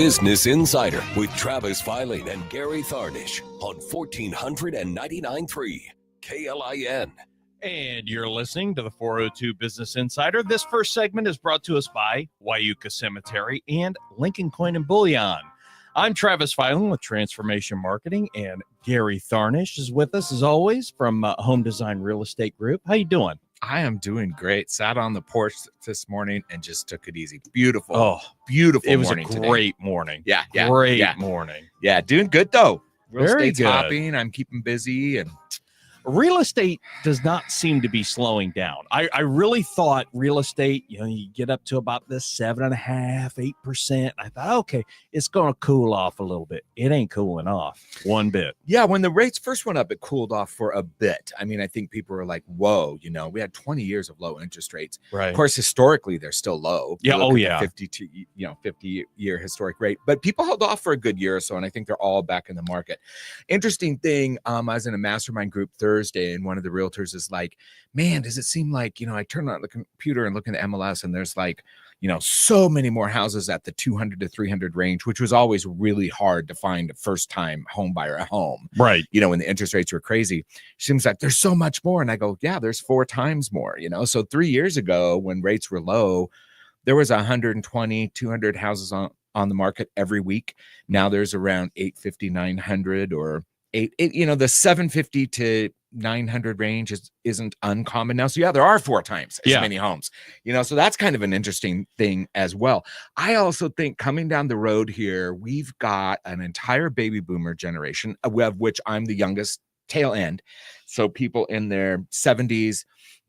Business Insider with Travis Filing and Gary Tharnish on 1499.3 KLIN. And you're listening to the 402 Business Insider. This first segment is brought to us by Wyuka Cemetery and Lincoln Coin and Bullion. I'm Travis Filing with Transformation Marketing, and Gary Tharnish is with us as always from Home Design Real Estate Group. How you doing? I am doing great. Sat on the porch this morning and just took it easy. Beautiful. Oh, beautiful. It was morning a great morning. Yeah. Great morning. Yeah. Doing good though. Real Very estate's good. hopping. I'm keeping busy, and Real estate does not seem to be slowing down. I really thought real estate, you get up to about this 7.5%, 8%. I thought, okay, it's going to cool off a little bit. It ain't cooling off one bit. yeah, when the rates first went up, it cooled off for a bit. I mean, I think people were like, whoa, we had 20 years of low interest rates. Right. Of course, historically, they're still low. Yeah. You look Oh, at yeah. the 50-year historic rate, but people held off for a good year or so, and I think they're all back in the market. Interesting thing, I was in a mastermind group Thursday, and one of the realtors is like, man, does it seem like, I turn on the computer and look in the MLS, and there's like, so many more houses at the 200 to 300 range, which was always really hard to find a first-time home buyer at home. Right. When the interest rates were crazy. Seems like there's so much more. And I go, yeah, there's 4 times more, So 3 years ago when rates were low, there was 120, 200 houses on the market every week. Now there's around 850, 900 or the 750 to 900 range isn't uncommon now. So yeah, there are 4 times as many homes, so that's kind of an interesting thing as well. I also think coming down the road here, we've got an entire baby boomer generation, of which I'm the youngest tail end. So people in their 70s,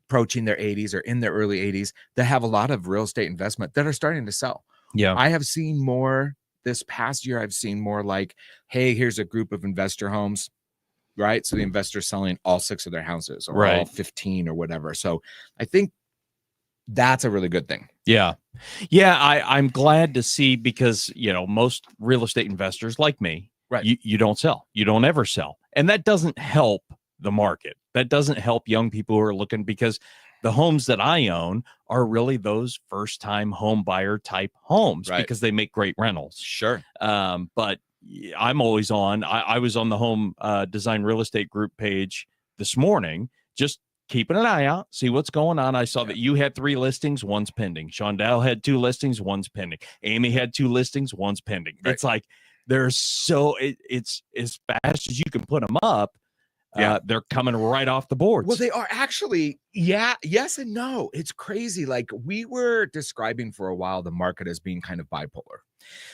approaching their 80s or in their early 80s, that have a lot of real estate investment that are starting to sell. Yeah. I have seen more this past year. I've seen more like, hey, here's a group of investor homes. Right. So the investor's selling all 6 of their houses or all 15 or whatever. So I think that's a really good thing. Yeah. Yeah. I'm glad to see because, most real estate investors like me, right. You don't sell. You don't ever sell. And that doesn't help the market. That doesn't help young people who are looking, because the homes that I own are really those first-time home buyer type homes because they make great rentals. Sure. But I'm always on. I was on the Home Design Real Estate Group page this morning, just keeping an eye out, see what's going on. I saw that you had 3 listings, one's pending. Shondell had 2 listings, one's pending. Amy had 2 listings, one's pending. Right. It's like it's as fast as you can put them up. Yeah, they're coming right off the boards. Well, they are actually, yes and no. It's crazy. Like we were describing for a while the market as being kind of bipolar.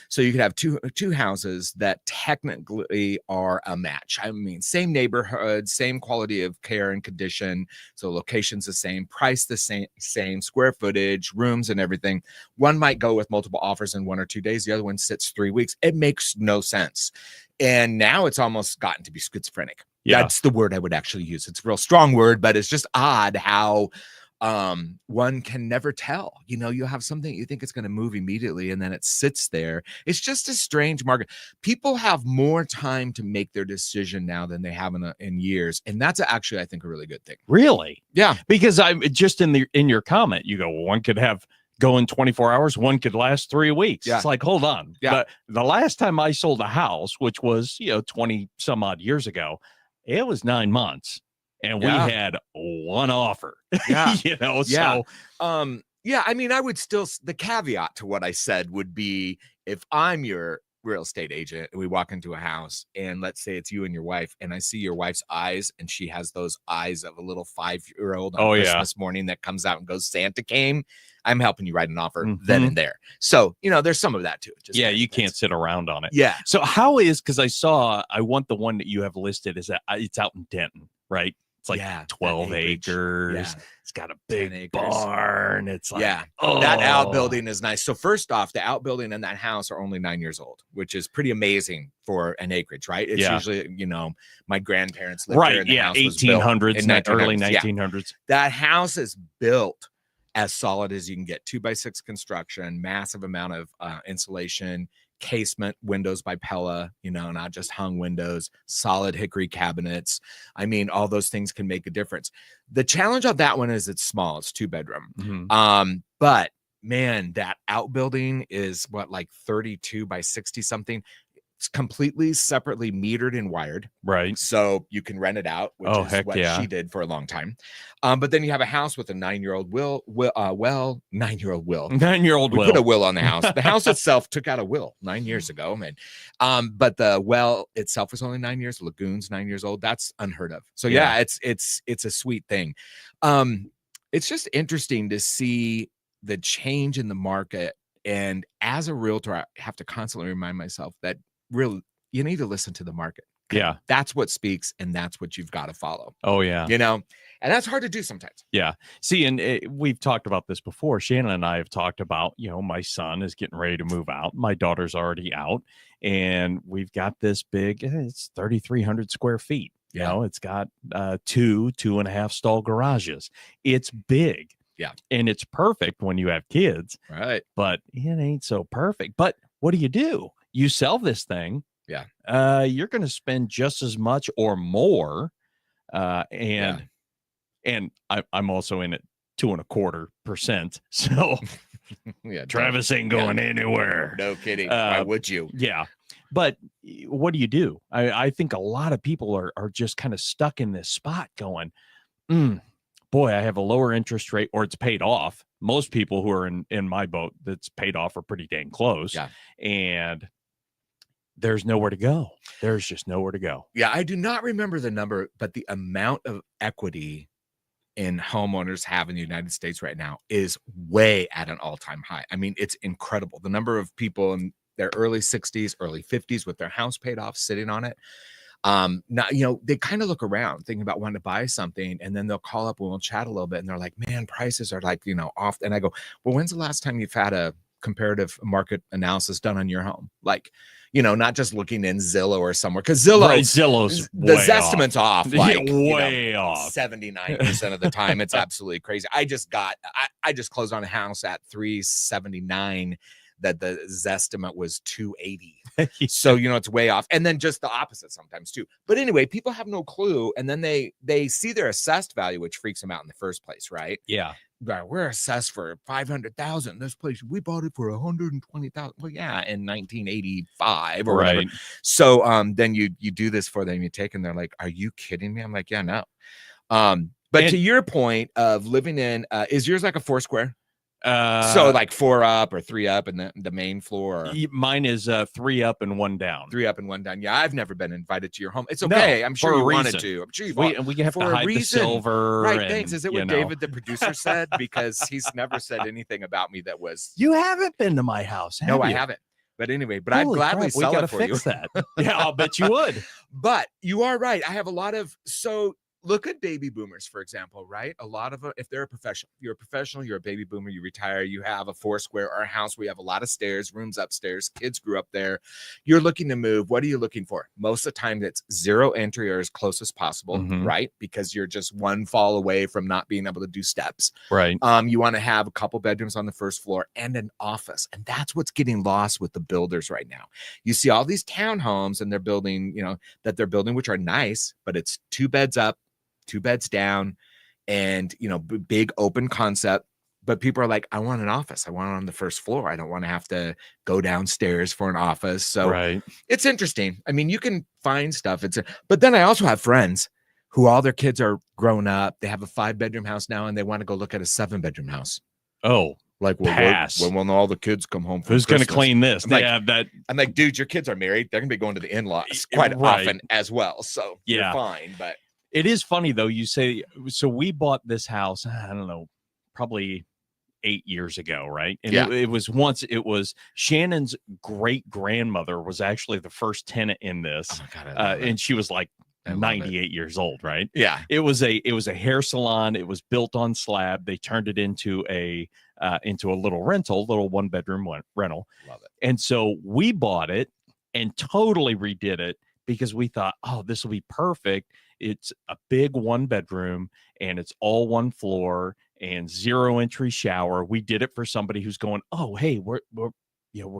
So you could have two houses that technically are a match. I mean, same neighborhood, same quality of care and condition. So location's the same, price the same, square footage, rooms and everything. One might go with multiple offers in 1 or 2 days. The other one sits 3 weeks. It makes no sense. And now it's almost gotten to be schizophrenic. Yeah. That's the word I would actually use. It's a real strong word, but it's just odd how one can never tell. You have something you think it's going to move immediately and then it sits there. It's just a strange market. People have more time to make their decision now than they have in years, and that's actually, I think, a really good thing. Really? Yeah. Because I'm just in your comment, you go, well, one could have go in 24 hours, one could last 3 weeks. Yeah. It's like, hold on. Yeah. The last time I sold a house, which was 20 some odd years ago, it was 9 months. And we had 1 offer, yeah. So, I mean, I would still, the caveat to what I said would be, if I'm your real estate agent and we walk into a house and let's say it's you and your wife, and I see your wife's eyes and she has those eyes of a little 5-year-old on Christmas morning that comes out and goes, Santa came, I'm helping you write an offer then and there. So, there's some of that too. You can't sit around on it. Yeah. So because I want the one that you have listed is that it's out in Denton, right? It's like 12 acres. Yeah. It's got a big barn. It's like, that outbuilding is nice. So first off, the outbuilding and that house are only 9 years old, which is pretty amazing for an acreage, right? It's usually, my grandparents lived there. And the house 1800s, early 1900s. Yeah. That house is built as solid as you can get. 2x6 construction, massive amount of insulation, casement, windows by Pella, not just hung windows, solid hickory cabinets. I mean, all those things can make a difference. The challenge on that one is it's small. It's 2-bedroom. But man, that outbuilding is what, like 32 by 60 something. It's completely separately metered and wired. Right. So you can rent it out, which Oh, is heck what yeah. she did for a long time. But then you have a house with a 9-year-old 9-year-old will. 9-year-old We will. put a will on the house. The house itself took out a will 9 years ago, man. But the well itself was only 9 years. Lagoon's 9 years old. That's unheard of. So yeah, it's a sweet thing. It's just interesting to see the change in the market. And as a realtor, I have to constantly remind myself that really you need to listen to the market. Yeah. That's what speaks, and that's what you've got to follow. Oh, yeah. You know, and that's hard to do sometimes. Yeah. See, and we've talked about this before. Shannon and I have talked about, my son is getting ready to move out. My daughter's already out, and we've got this big, it's 3,300 square feet. You know, it's got 2.5 stall garages. It's big. Yeah. And it's perfect when you have kids. Right. But it ain't so perfect. But what do? You sell this thing. Yeah. You're going to spend just as much or more. And I'm also in at 2.25%. So yeah, Travis ain't going anywhere. No kidding. Why would you? Yeah. But what do? I think a lot of people are just kind of stuck in this spot going, boy, I have a lower interest rate, or it's paid off. Most people who are in my boat that's paid off are pretty dang close. Yeah. And there's nowhere to go. There's just nowhere to go. Yeah, I do not remember the number, but the amount of equity in homeowners have in the United States right now is way at an all-time high. I mean, it's incredible. The number of people in their early 60s, early 50s with their house paid off, sitting on it. Now, they kind of look around thinking about wanting to buy something, and then they'll call up and we'll chat a little bit, and they're like, man, prices are like, off. And I go, well, when's the last time you've had a comparative market analysis done on your home? Like, not just looking in Zillow or somewhere, because Zillow's the Zestimate's off like way off 79% of the time. It's absolutely crazy. I just closed on a house at 379 that the Zestimate was 280. So, it's way off. And then just the opposite sometimes too. But anyway, people have no clue. And then they see their assessed value, which freaks them out in the first place, right? Yeah. We're assessed for 500,000. This place, we bought it for 120,000. Well, yeah, in 1985 or whatever. So then you do this for them, you take, and they're like, "Are you kidding me?" I'm like, "Yeah, no." But to your point of living in, is yours like a 4-square? So like 4 up or 3 up and the main floor? Or... Mine is 3 up and 1 down. 3 up and 1 down. Yeah, I've never been invited to your home. It's okay. I'm sure you wanted to. I'm sure you we have to hide the silver. Right, thanks. Is it what David, the producer, said? Because he's never said anything about me that was... You haven't been to my house, have you? I haven't. But anyway, I'd gladly sell it for you. That. Yeah, I'll bet you would. But you are right. I have a lot of... So look at baby boomers, for example, right? A lot of if they're a professional, you're a baby boomer, you retire, you have a 4-square or a house where you have a lot of stairs, rooms upstairs, kids grew up there. You're looking to move. What are you looking for? Most of the time, it's 0 entry or as close as possible, right? Because you're just 1 fall away from not being able to do steps. Right. You want to have a couple bedrooms on the first floor and an office. And that's what's getting lost with the builders right now. You see all these townhomes and they're building, which are nice, but it's 2 beds up, 2 beds down, and big open concept. But people are like, I want an office. I want it on the first floor. I don't want to have to go downstairs for an office. So It's interesting. I mean, you can find stuff. But then I also have friends who all their kids are grown up. They have a 5-bedroom house now, and they want to go look at a 7-bedroom house. Oh, like, when will all the kids come home from Who's going to clean this? I'm like, dude, your kids are married. They're going to be going to the in-laws quite often as well. So you're fine. But it is funny, though. You say, so we bought this house, I don't know, probably 8 years ago, right? And it was Shannon's great grandmother was actually the first tenant in this. Oh my God, and she was like 98 years old, right? Yeah. It was a hair salon. It was built on slab. They turned it into a little 1-bedroom rental. Love it. And so we bought it and totally redid it because we thought, oh, this will be perfect. It's a big 1-bedroom and it's all 1 floor and 0 entry shower. We did it for somebody who's going, oh, hey, we're going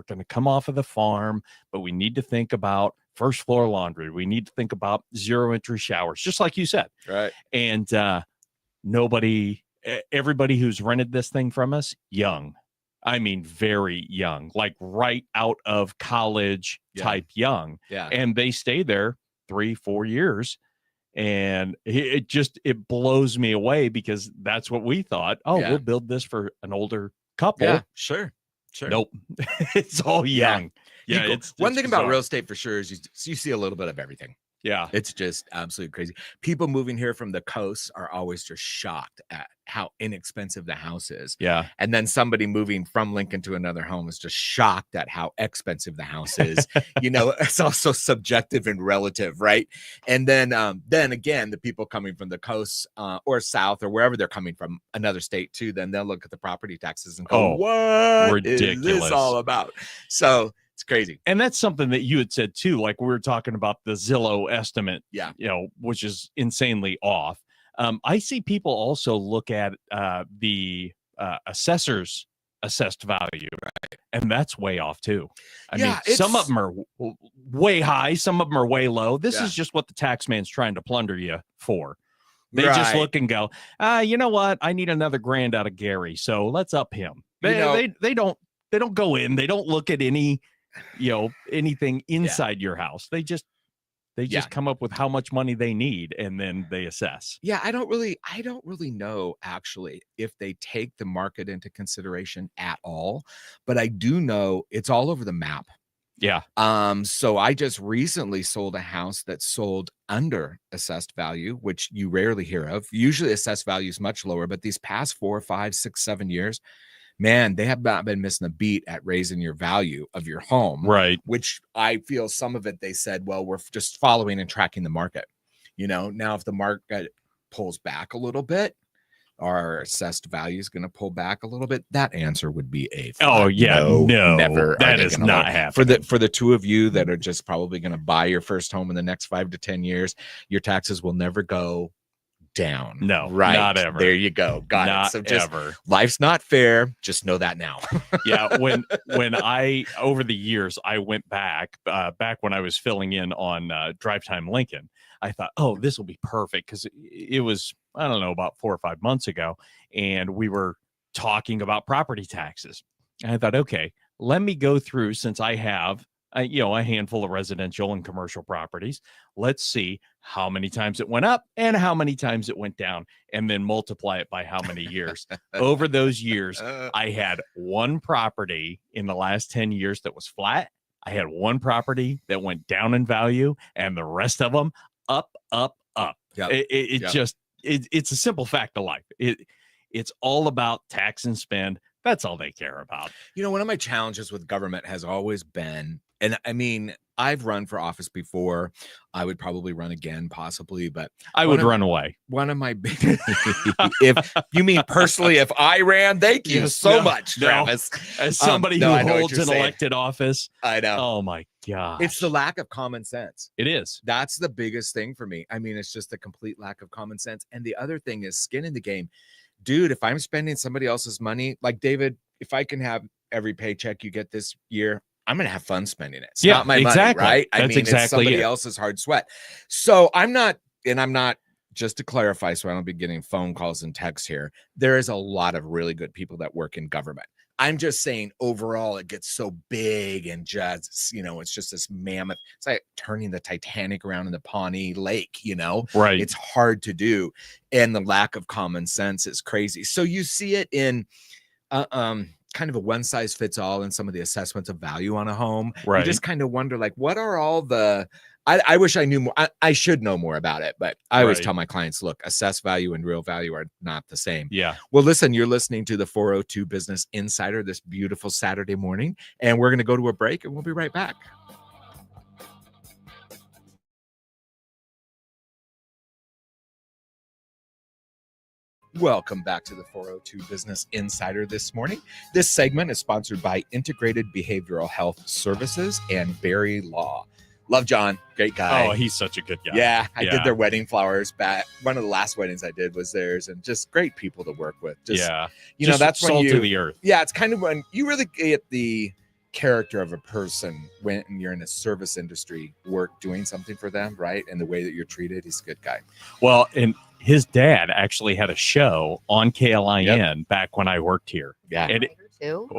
to come off of the farm, but we need to think about first floor laundry. We need to think about 0 entry showers, just like you said. Right. And everybody who's rented this thing from us, young. I mean, very young, like right out of college type young. Yeah. And they stay there 3-4 years. And it blows me away because that's what we thought. Oh, we'll build this for an older couple. Yeah, sure. Nope. It's all young. Yeah. It's one thing about bizarre. real estate for sure is you see a little bit of everything. Yeah. It's just absolutely crazy. People moving here from the coast are always just shocked at how inexpensive the house is. Yeah. And then somebody moving from Lincoln to another home is just shocked at how expensive the house is. It's also subjective and relative, right? And then again, the people coming from the coast or south or wherever they're coming from, another state too, then they'll look at the property taxes and go, what ridiculous. is this all about? So it's crazy. And that's something that you had said too. Like we were talking about the Zillow estimate, which is insanely off. I see people also look at the assessor's assessed value, right? And that's way off too. I mean, some of them are way high, some of them are way low. This is just what the tax man's trying to plunder you for. They just look and go, you know what? I need another $1,000 out of Gary, so let's up him. They don't go in. They don't look at any anything inside your house. They just come up with how much money they need and then they assess. I don't really know actually if they take the market into consideration at all, but I do know it's all over the map. So I just recently sold a house that sold under assessed value, which you rarely hear of. Usually assessed value is much lower, but these past 4, 5, 6, 7 years, man, they have not been missing a beat at raising your value of your home. Right. Which I feel some of it, they said, well, we're just following and tracking the market. Now if the market pulls back a little bit, our assessed value is going to pull back a little bit. That answer would be no, never. That is not happening. For the two of you that are just probably going to buy your first home in the next 5 to 10 years, your taxes will never go down. No, right. Not ever. There you go. Got not it. So just ever. Life's not fair. Just know that now. When I over the years I went back when I was filling in on Drive Time Lincoln, I thought, oh, this will be perfect because it was, I don't know, about 4 or 5 months ago, and we were talking about property taxes. And I thought, okay, let me go through, since I have a handful of residential and commercial properties. Let's see how many times it went up and how many times it went down, and then multiply it by how many years. Over those years, I had one property in the last 10 years that was flat. I had one property that went down in value, and the rest of them up, up, up. Yep. It's a simple fact of life. It's all about tax and spend. That's all they care about. One of my challenges with government has always been, and I mean, I've run for office before. I would probably run again, possibly, but I would run away. One of my big, if you mean personally, if I ran, thank you so much, Travis. As somebody who holds an elected office, I know. Oh my God. It's the lack of common sense. It is. That's the biggest thing for me. I mean, it's just a complete lack of common sense. And the other thing is skin in the game. Dude, if I'm spending somebody else's money, like David, if I can have every paycheck you get this year, I'm going to have fun spending it. It's not my money, right? It's somebody else's hard sweat. So I'm not, just to clarify, so I don't be getting phone calls and texts here. There is a lot of really good people that work in government. I'm just saying overall, it gets so big and just, it's just this mammoth. It's like turning the Titanic around in the Pawnee Lake, Right. It's hard to do. And the lack of common sense is crazy. So you see it in kind of a one size fits all in some of the assessments of value on a home. Right. You just kind of wonder, like, what are all the, I wish I knew more. I should know more about it, but I always tell my clients, look, assessed value and real value are not the same. Yeah. Well, listen, you're listening to the 402 Business Insider this beautiful Saturday morning, and we're going to go to a break and we'll be right back. Welcome back to the 402 Business Insider this morning. This segment is sponsored by Integrated Behavioral Health Services and Barry Law. Love John, great guy. Oh, he's such a good guy. Yeah, I did their wedding flowers back. One of the last weddings I did was theirs, and just great people to work with. Just that's when salt to the earth. Yeah, it's kind of when you really get the character of a person when you're in a service industry, doing something for them, right? And the way that you're treated. He's a good guy. Well, and his dad actually had a show on KLIN back when I worked here. Yeah. And too?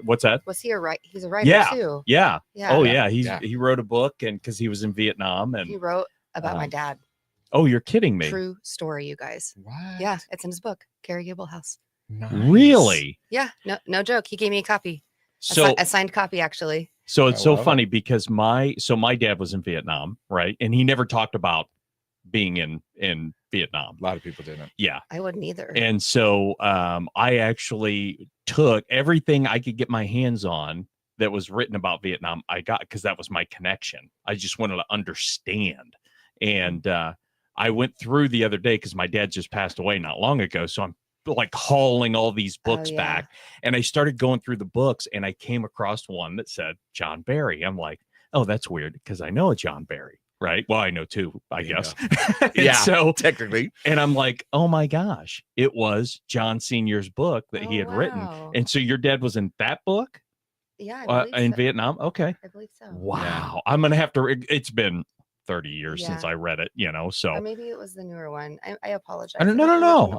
What's that? Was he he's a writer Yeah. too? Yeah. Yeah. Oh yeah. He wrote a book and because he was in Vietnam and He wrote about my dad. Oh, you're kidding me. True story, you guys. What? Yeah, it's in his book, Gary Gablehouse. Nice. Really? Yeah, no joke. He gave me a copy. So A signed copy, actually. So it's so funny because my dad was in Vietnam, right? And he never talked about being in Vietnam. A lot of people didn't. Yeah. I wouldn't either. And so I actually took everything I could get my hands on that was written about Vietnam. I got because that was my connection. I just wanted to understand. And I went through the other day because my dad just passed away not long ago. So I'm like hauling all these books back. And I started going through the books and I came across one that said John Barry. I'm like, oh, that's weird because I know a John Barry. Right. Well, I know two, I guess. Yeah. So technically. And I'm like, oh my gosh, it was John Senior's book that he had written. And so your dad was in that book? Yeah. I believe in Vietnam? Okay. I believe so. Wow. Yeah. I'm going to have to, it's been 30 years since I read it, so. Or maybe it was the newer one. I apologize. No.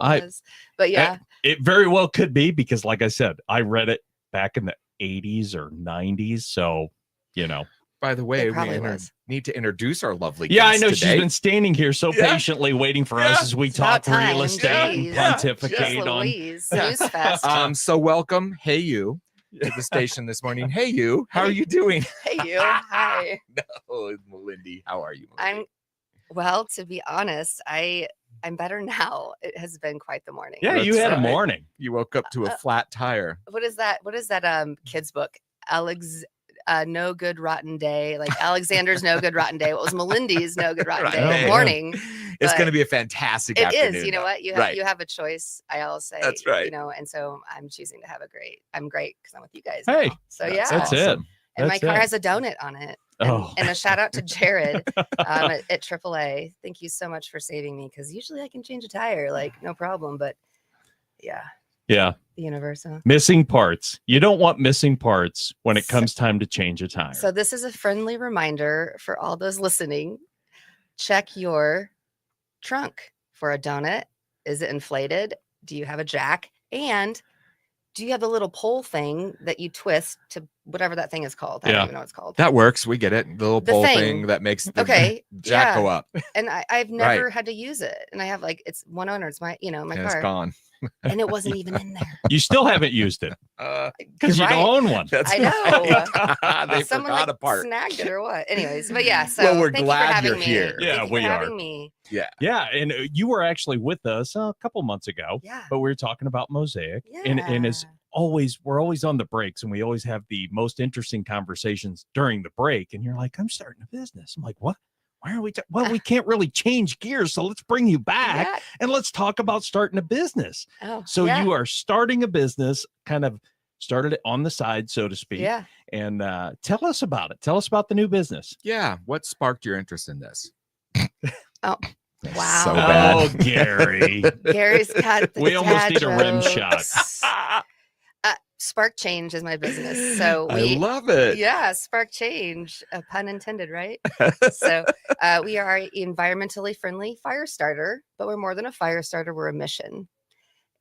But yeah. It very well could be because like I said, I read it back in the 80s or 90s. So, By the way, we need to introduce our lovely guest I know today. she's been standing here so patiently waiting for us as we talk real estate and pontificate on. Newsfest. So welcome, Hey You, to the station this morning. Hey You, how are you doing? Hey You, hi. No, Malindi, how are you? Malindi? Well, to be honest, I'm better now. It has been quite the morning. Yeah, you had a morning. You woke up to a flat tire. What is that kids book? No Good Rotten Day, like Alexander's No Good Rotten Day. What was Melindy's No Good Rotten Day? Morning. It's going to be a fantastic afternoon. It is. You know what? You have a choice. I always say. That's right. And so I'm choosing to have I'm great because I'm with you guys. Hey. Now. So yeah. That's it. And my car has a donut on it. And a shout out to Jared at AAA. Thank you so much for saving me because usually I can change a tire, like no problem. But yeah. Yeah. The universe. Huh? Missing parts. You don't want missing parts when it comes time to change a tire. So this is a friendly reminder for all those listening. Check your trunk for a donut. Is it inflated? Do you have a jack? And do you have the little pole thing that you twist to whatever that thing is called? I don't even know what it's called. That works. We get it. The little pole thing that makes the jack go up. And I've never had to use it. And I have it's one owner. It's my, my car. It's gone. And it wasn't even in there. You still haven't used it because you don't own one. I know. Right. They Someone forgot a part. Snagged it or what? Anyways, but yeah. So well, we're thank glad you for having you're me. here. Yeah, thank you we for are. having me. Yeah, and you were actually with us a couple months ago. Yeah. But we were talking about Mosaic, Yeah. and as always, we're always on the breaks, and we always have the most interesting conversations during the break. And you're like, "I'm starting a business." I'm like, "What? Why are we? Well, we can't really change gears, so let's bring you back and let's talk about starting a business." So you are starting a business, kind of started it on the side, so to speak. Yeah. And tell us about it. Tell us about the new business. Yeah. What sparked your interest in this? Oh, wow. So bad. Oh, Gary. Gary's got the we almost need a rim jokes. shot. Spark Change is my business. So I love it. Yeah, Spark Change, a pun intended, right? So we are an environmentally friendly fire starter, but we're more than a fire starter. We're a mission.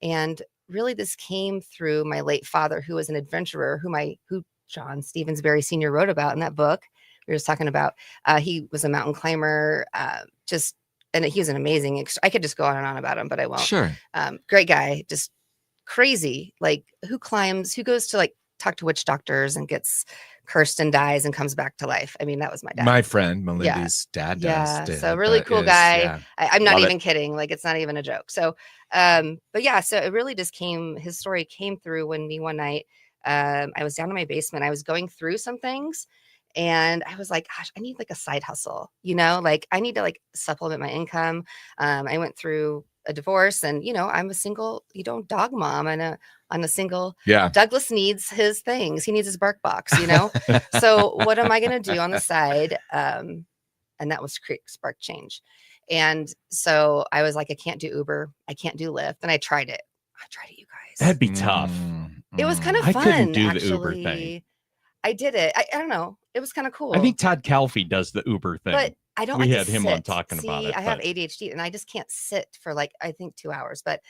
And really this came through my late father, who was an adventurer, who John Stevens Barry Sr. wrote about in that book we were just talking about. He was a mountain climber, and he was an amazing, I could just go on and on about him, but I won't. Sure. Great guy, just crazy, who goes to talk to witch doctors and gets cursed and dies and comes back to life. I mean, that was my dad. My friend Melindy's dad does. So really cool guy. Yeah. I'm not even kidding. It's not even a joke. So, but yeah, so it really just his story came through when one night, I was down in my basement. I was going through some things and I was like, gosh, I need a side hustle, I need to supplement my income. I went through a divorce and, I'm a single, dog mom and on a single. Yeah. Douglas needs his things. He needs his bark box, So what am I going to do on the side? And that was Spark Change. And so I was like, I can't do Uber. I can't do Lyft. And I tried it, you guys. That'd be tough. It was kind of fun. I couldn't do actually. the Uber thing. I did it. I don't know. It was kind of cool. I think Todd Calfee does the Uber thing. But I don't. We had him on talking about it. I have ADHD and I just can't sit for I think 2 hours. But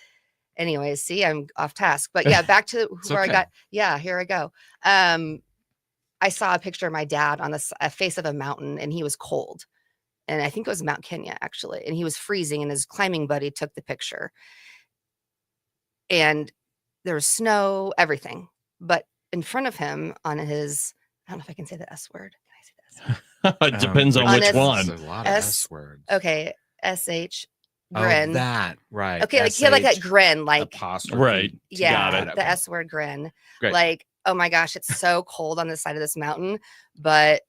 anyways, see, I'm off task. But yeah, back to where I got. Yeah, here I go. I saw a picture of my dad on the face of a mountain, and he was cold. And I think it was Mount Kenya, actually. And he was freezing, and his climbing buddy took the picture. And there was snow, everything. But in front of him on his, I don't know if I can say the S word. Can I say the S word? It depends on which one. There's a lot of S words. Okay, SH grin. Oh, that, right. Okay, like he had like that grin, like apostrophe. Right. yeah, Got it. the S word grin. Great. Like, oh my gosh, it's so cold on the side of this mountain, but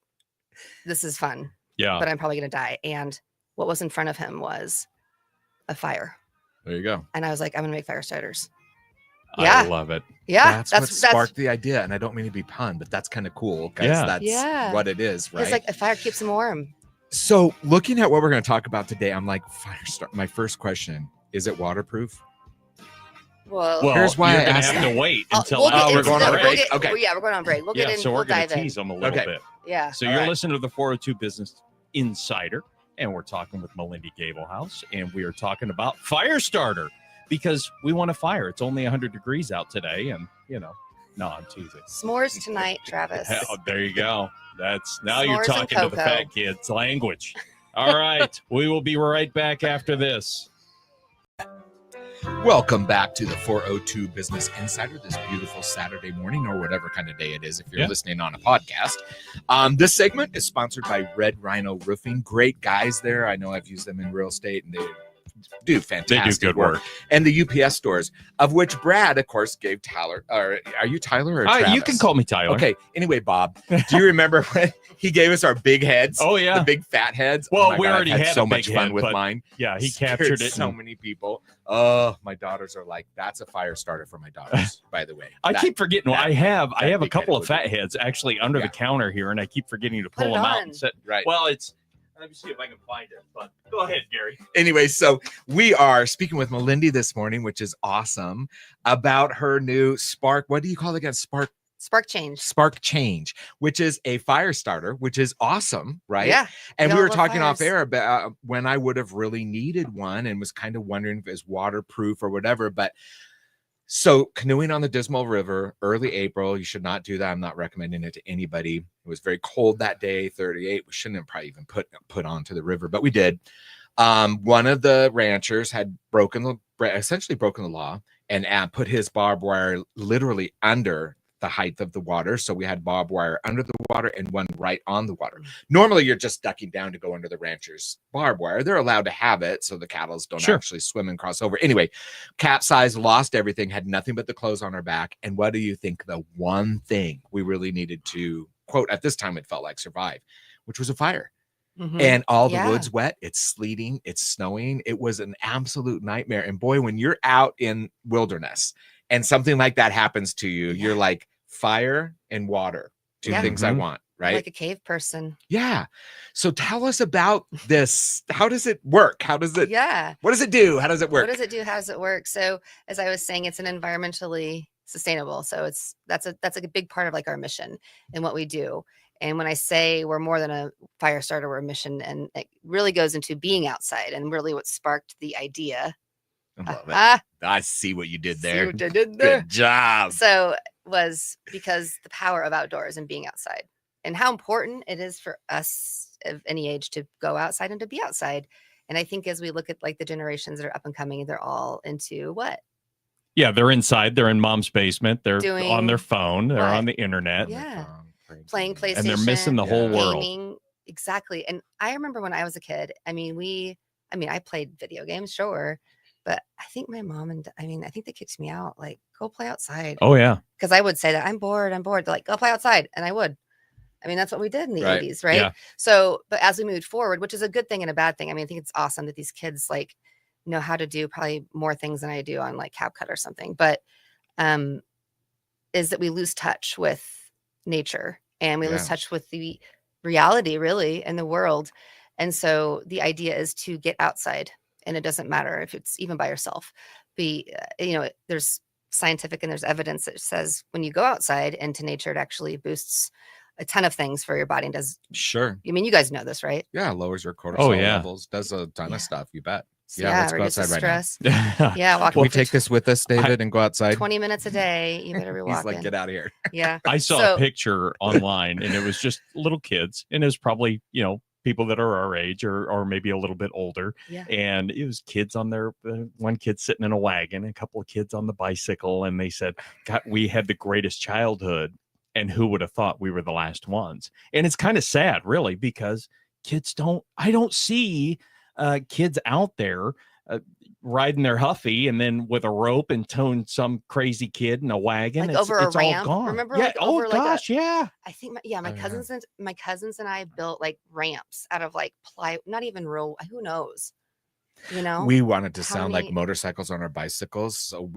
this is fun. Yeah. But I'm probably gonna die. And what was in front of him was a fire. There you go. And I was like, I'm gonna make fire starters. Yeah. I love it. Yeah. That's what sparked the idea. And I don't mean to be pun, but that's kind of cool. That's what it is, right? It's like a fire keeps him warm. So looking at what we're going to talk about today, I'm like, fire start. My first question, is it waterproof? Well, here's why you're I gonna asked have that. to wait until we're going on a break. Okay. Yeah, we're going on break. We'll get in. So we're we'll going dive to in. tease them a little bit. Yeah. So All you're right. listening to the 402 Business Insider, and we're talking with Malindi Gablehouse, and we are talking about fire starter because we want a fire. It's only 100 degrees out today, and no, I'm teasing. S'mores tonight, Travis. Oh, there you go. That's now you're S'mores and talking to the cocoa. fat kids language. All right, we will be right back after this. Welcome back to the 402 Business Insider this beautiful Saturday morning or whatever kind of day it is if you're listening on a podcast. This segment is sponsored by Red Rhino Roofing. Great guys there. I know I've used them in real estate and they do fantastic They do good work. And the UPS stores, of which Brad, of course, gave Tyler. Or are you Tyler or Travis? You can call me Tyler. Okay. Anyway, Bob, do you remember when he gave us our big heads? Oh, yeah. The big fat heads. Well, Oh my we God, already I've had so a much big fun head, with but mine. Yeah, he Scared captured it. so many people. Oh, my daughters are like, that's a fire starter for my daughters, by the way. I keep forgetting. I have a big couple head of fat heads actually under the counter here, and I keep forgetting to pull Put it them out on. and set. Right. Well, let me see if I can find it. But go ahead, Gary. Anyway, so we are speaking with Malindi this morning, which is awesome, about her new Spark. What do you call it again? Spark Change, which is a fire starter, which is awesome, right? Yeah. And we all were love talking off fires. air about when I would have really needed one and was kind of wondering if it's waterproof or whatever. But so canoeing on the Dismal River, early April, you should not do that. I'm not recommending it to anybody. It was very cold that day, 38. We shouldn't have probably even put onto the river, but we did. One of the ranchers had essentially broken the law and put his barbed wire literally under the height of the water. So we had barbed wire under the water and one right on the water. Normally you're just ducking down to go under the rancher's barbed wire. They're allowed to have it so the cattle don't actually swim and cross over. Anyway, capsized, lost everything, had nothing but the clothes on our back. And what do you think the one thing we really needed to, quote, at this time it felt like survive, which was a fire. Mhm. And all the wood's wet. It's sleeting. It's snowing. It was an absolute nightmare. And boy, when you're out in wilderness and something like that happens to you, you're like fire and water, two things I want, right? Like a cave person. Yeah. So tell us about this. How does it work? What does it do? How does it work? What does it do? How does it work? So as I was saying, it's an environmentally sustainable. So that's a big part of like our mission and what we do. And when I say we're more than a fire starter, we're a mission, and it really goes into being outside and really what sparked the idea. I love it. I see what you did there. Good job. So was because the power of outdoors and being outside and how important it is for us of any age to go outside and to be outside. And I think as we look at like the generations that are up and coming, they're all into what? Yeah, they're inside. They're in mom's basement. They're Doing on their phone. They're what? on the internet. Yeah. Playing PlayStation. And they're missing the whole world. Gaming. Exactly. And I remember when I was a kid, I played video games, sure. But I think my mom I think they kicked me out. Like, go play outside. Oh, yeah. Because I would say that I'm bored. They're like, go play outside. And I would. I mean, that's what we did in the 80s, right? Yeah. So, but as we moved forward, which is a good thing and a bad thing. I mean, I think it's awesome that these kids like know how to do probably more things than I do on like CapCut or something. But is that we lose touch with nature and we lose touch with the reality really in the world. And so the idea is to get outside. And it doesn't matter if it's even by yourself. There's scientific and there's evidence that says when you go outside into nature, it actually boosts a ton of things for your body and does. Sure. I mean, you guys know this, right? Yeah. Lowers your cortisol yeah. levels, does a ton of stuff. You bet. So, Yeah, let's go reduce the outside right now. stress. Yeah, walk Can we for take this with us, David, and go outside? 20 minutes a day. You better be He's walking. like, get out of here. Yeah. I saw So- a picture online, and it was just little kids, and it was probably, people that are our age or maybe a little bit older. Yeah. And it was kids on their one kid sitting in a wagon, a couple of kids on the bicycle, and they said, God, we had the greatest childhood, and who would have thought we were the last ones? And it's kind of sad, really, because I don't see kids out there riding their Huffy and then with a rope and towing some crazy kid in a wagon. Like over a it's ramp. all gone. Remember, Yeah. like Oh over like gosh. Yeah. I think my I don't know. cousins and I built like ramps out of like ply, not even real, who knows, We wanted to How sound like many- motorcycles on our bicycles, so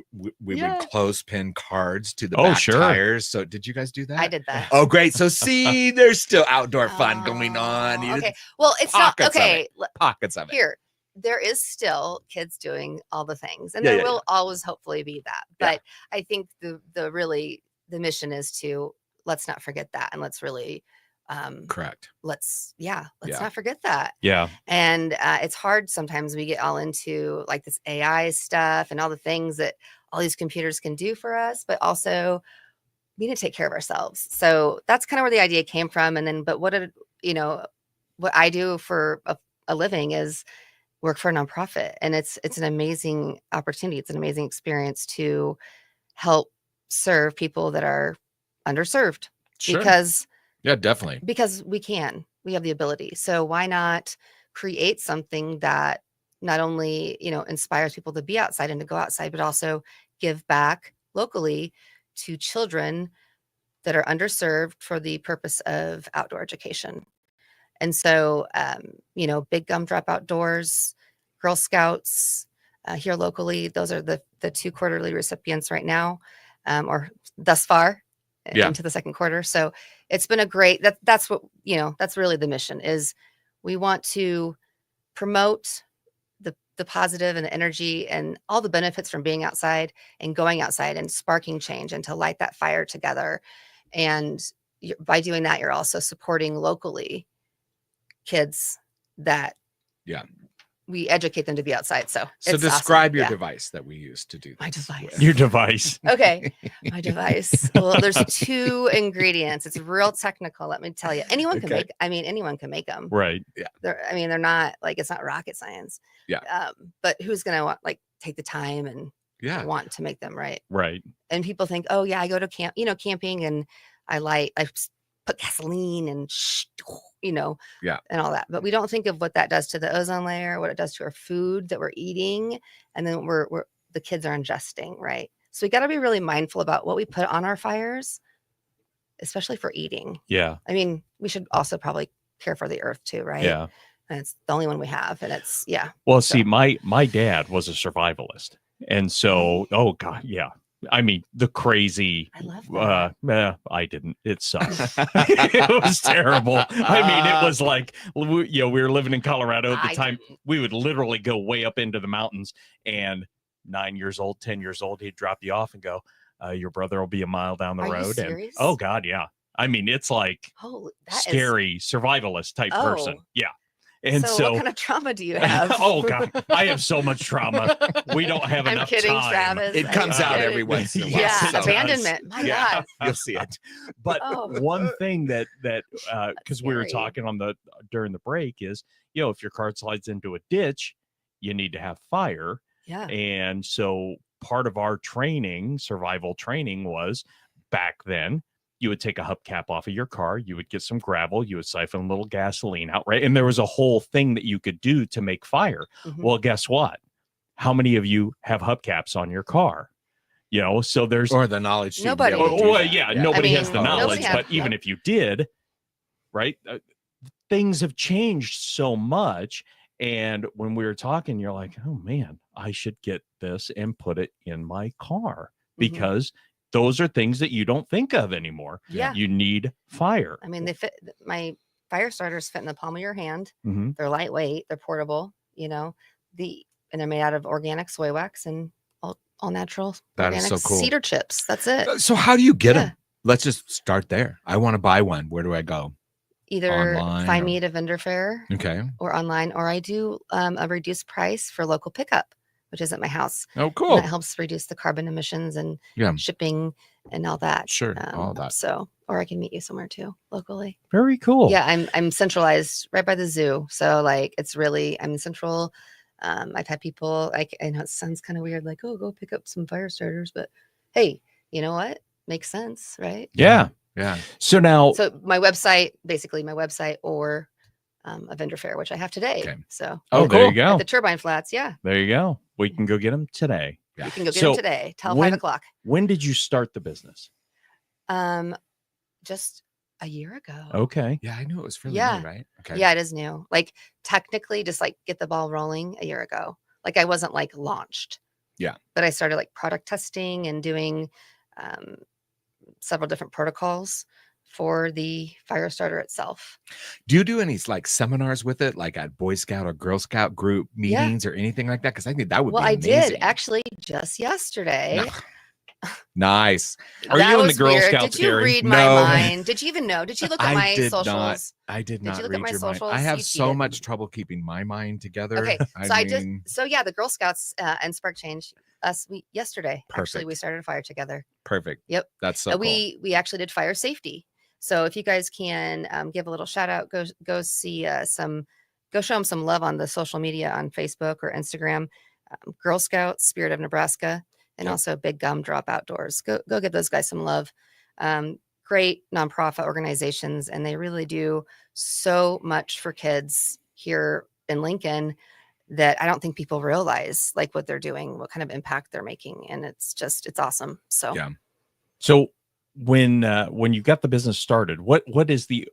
we Yeah. would clothespin cards to the Oh, back sure. tires. So did you guys do that? I did that. Oh, great. So see, there's still outdoor fun going on. Oh, okay. Well, it's not pockets of okay. Pockets of it. Here, there is still kids doing all the things, and Yeah, there yeah, will always hopefully be that. Yeah. But I think the mission is to let's not forget that, and let's really Correct. let's Yeah. not forget that. Yeah. And it's hard sometimes. We get all into like this AI stuff and all the things that all these computers can do for us, but also we need to take care of ourselves. So that's kind of where the idea came from. And then, but what I do for a living is work for a nonprofit, and it's an amazing opportunity. It's an amazing experience to help serve people that are underserved Sure. because Yeah, definitely. we have the ability. So why not create something that not only, inspires people to be outside and to go outside, but also give back locally to children that are underserved for the purpose of outdoor education. And so, Big Gumdrop Outdoors, Girl Scouts here locally, those are the 2 quarterly recipients right now, or thus far into the second quarter. So it's been a great, that's what, that's really the mission is we want to promote the positive and the energy and all the benefits from being outside and going outside and sparking change and to light that fire together. And by doing that, you're also supporting locally kids that we educate them to be outside. So it's describe awesome. your Yeah. device that we use to do this. My device. with. Your device. Okay, my device. Well, there's 2 ingredients. It's real technical. Let me tell you. Anyone can Okay. anyone can make them. Right. They're not like, it's not rocket science. Yeah. But who's gonna take the time and Yeah. want to make them right? Right. And people think, oh yeah, I go to camping and I put gasoline and Yeah. and all that. But we don't think of what that does to the ozone layer, what it does to our food that we're eating, and then the kids are ingesting, right? So we got to be really mindful about what we put on our fires, especially for eating. Yeah. I mean, we should also probably care for the earth too, right? Yeah. And it's the only one we have, and it's Well, So- see, my dad was a survivalist. And so, oh God, yeah. I mean, the crazy, I love that. I didn't, it sucked. It was terrible. I mean, it was like, we were living in Colorado at the I time. didn't. We would literally go way up into the mountains, and 9 years old, 10 years old, he'd drop you off and go, your brother will be a mile down the Are you road. And serious? oh God, yeah. I mean, it's like Holy, that is- scary survivalist type person. Oh. Yeah. And so what kind of trauma do you have? oh God, I have so much trauma. We don't have I'm enough kidding, time. Travis. It I'm comes out kidding. every once in a while. Yes, Yeah, it does. abandonment. My Yeah. God. You'll see it. But Oh. one thing that because we were scary. talking during the break is, if your car slides into a ditch, you need to have fire. Yeah. And so part of our survival training was back then, you would take a hubcap off of your car, you would get some gravel, you would siphon a little gasoline out, right? And there was a whole thing that you could do to make fire. Mhm. Well, guess what? How many of you have hubcaps on your car? So there's Or the knowledge. to be Nobody. able to do well, that. yeah, nobody has mean, the nobody knowledge, has- but even if you did, right, things have changed so much. And when we were talking, you're like, oh man, I should get this and put it in my car Mhm. because those are things that you don't think of anymore. Yeah. You need fire. I mean, they fit. My fire starters fit in the palm of your hand. Mhm. They're lightweight. They're portable. And they're made out of organic soy wax and all natural That is organic so cool. cedar chips. That's it. So how do you get Yeah. them? Let's just start there. I want to buy one. Where do I go? Either Online find or- me at a vendor fair Okay. or online, or I do a reduced price for local pickup, which is at my house. Oh, And cool. that helps reduce the carbon emissions and Yeah. shipping and all that. Sure. All that. So, or I can meet you somewhere too, locally. Very cool. Yeah, I'm centralized right by the zoo. So like it's really I'm central. I've had people like I know it sounds kind of weird, like, oh, go pick up some fire starters, but hey, you know what? Makes sense, right? Yeah. Yeah. So now, So my website or a vendor fair, which I have today. Okay. So oh, there you cool. go. at the Turbine Flats, yeah. There you go. We can go get them today. Yeah. You can go get So them today till when- 5:00. When did you start the business? Just a year ago. Okay. Yeah, I knew it was fairly Yeah. new, right? Okay. Yeah, it is new. Like technically just like get the ball rolling a year ago. Like I wasn't like launched. Yeah. But I started like product testing and doing several different protocols for the fire starter itself. Do you do any like seminars with it, like at Boy Scout or Girl Scout group Yeah. meetings or anything like that? Because I think that would Well, be I amazing. did actually just yesterday. Nice. Are That you in the was Girl weird. Scouts, Did you Gary? read my No. mind? Did you even know? Did you look at I my did not. socials? I did Did not you look at read my your mind. I socials? have You so cheated. much trouble keeping my mind together. Okay, so mean, yeah, the Girl Scouts and Spark Change yesterday. Actually, we Perfect. started a fire together. perfect. Yep. That's so cool. We actually did fire safety. So if you guys can give a little shout out, go see go show them some love on the social media on Facebook or Instagram. Girl Scouts, Spirit of Nebraska, and Yep. also Big Gumdrop Outdoors. Go give those guys some love. Great nonprofit organizations, and they really do so much for kids here in Lincoln that I don't think people realize like what they're doing, what kind of impact they're making, and it's awesome. So Yeah. So when you got the business started, what is the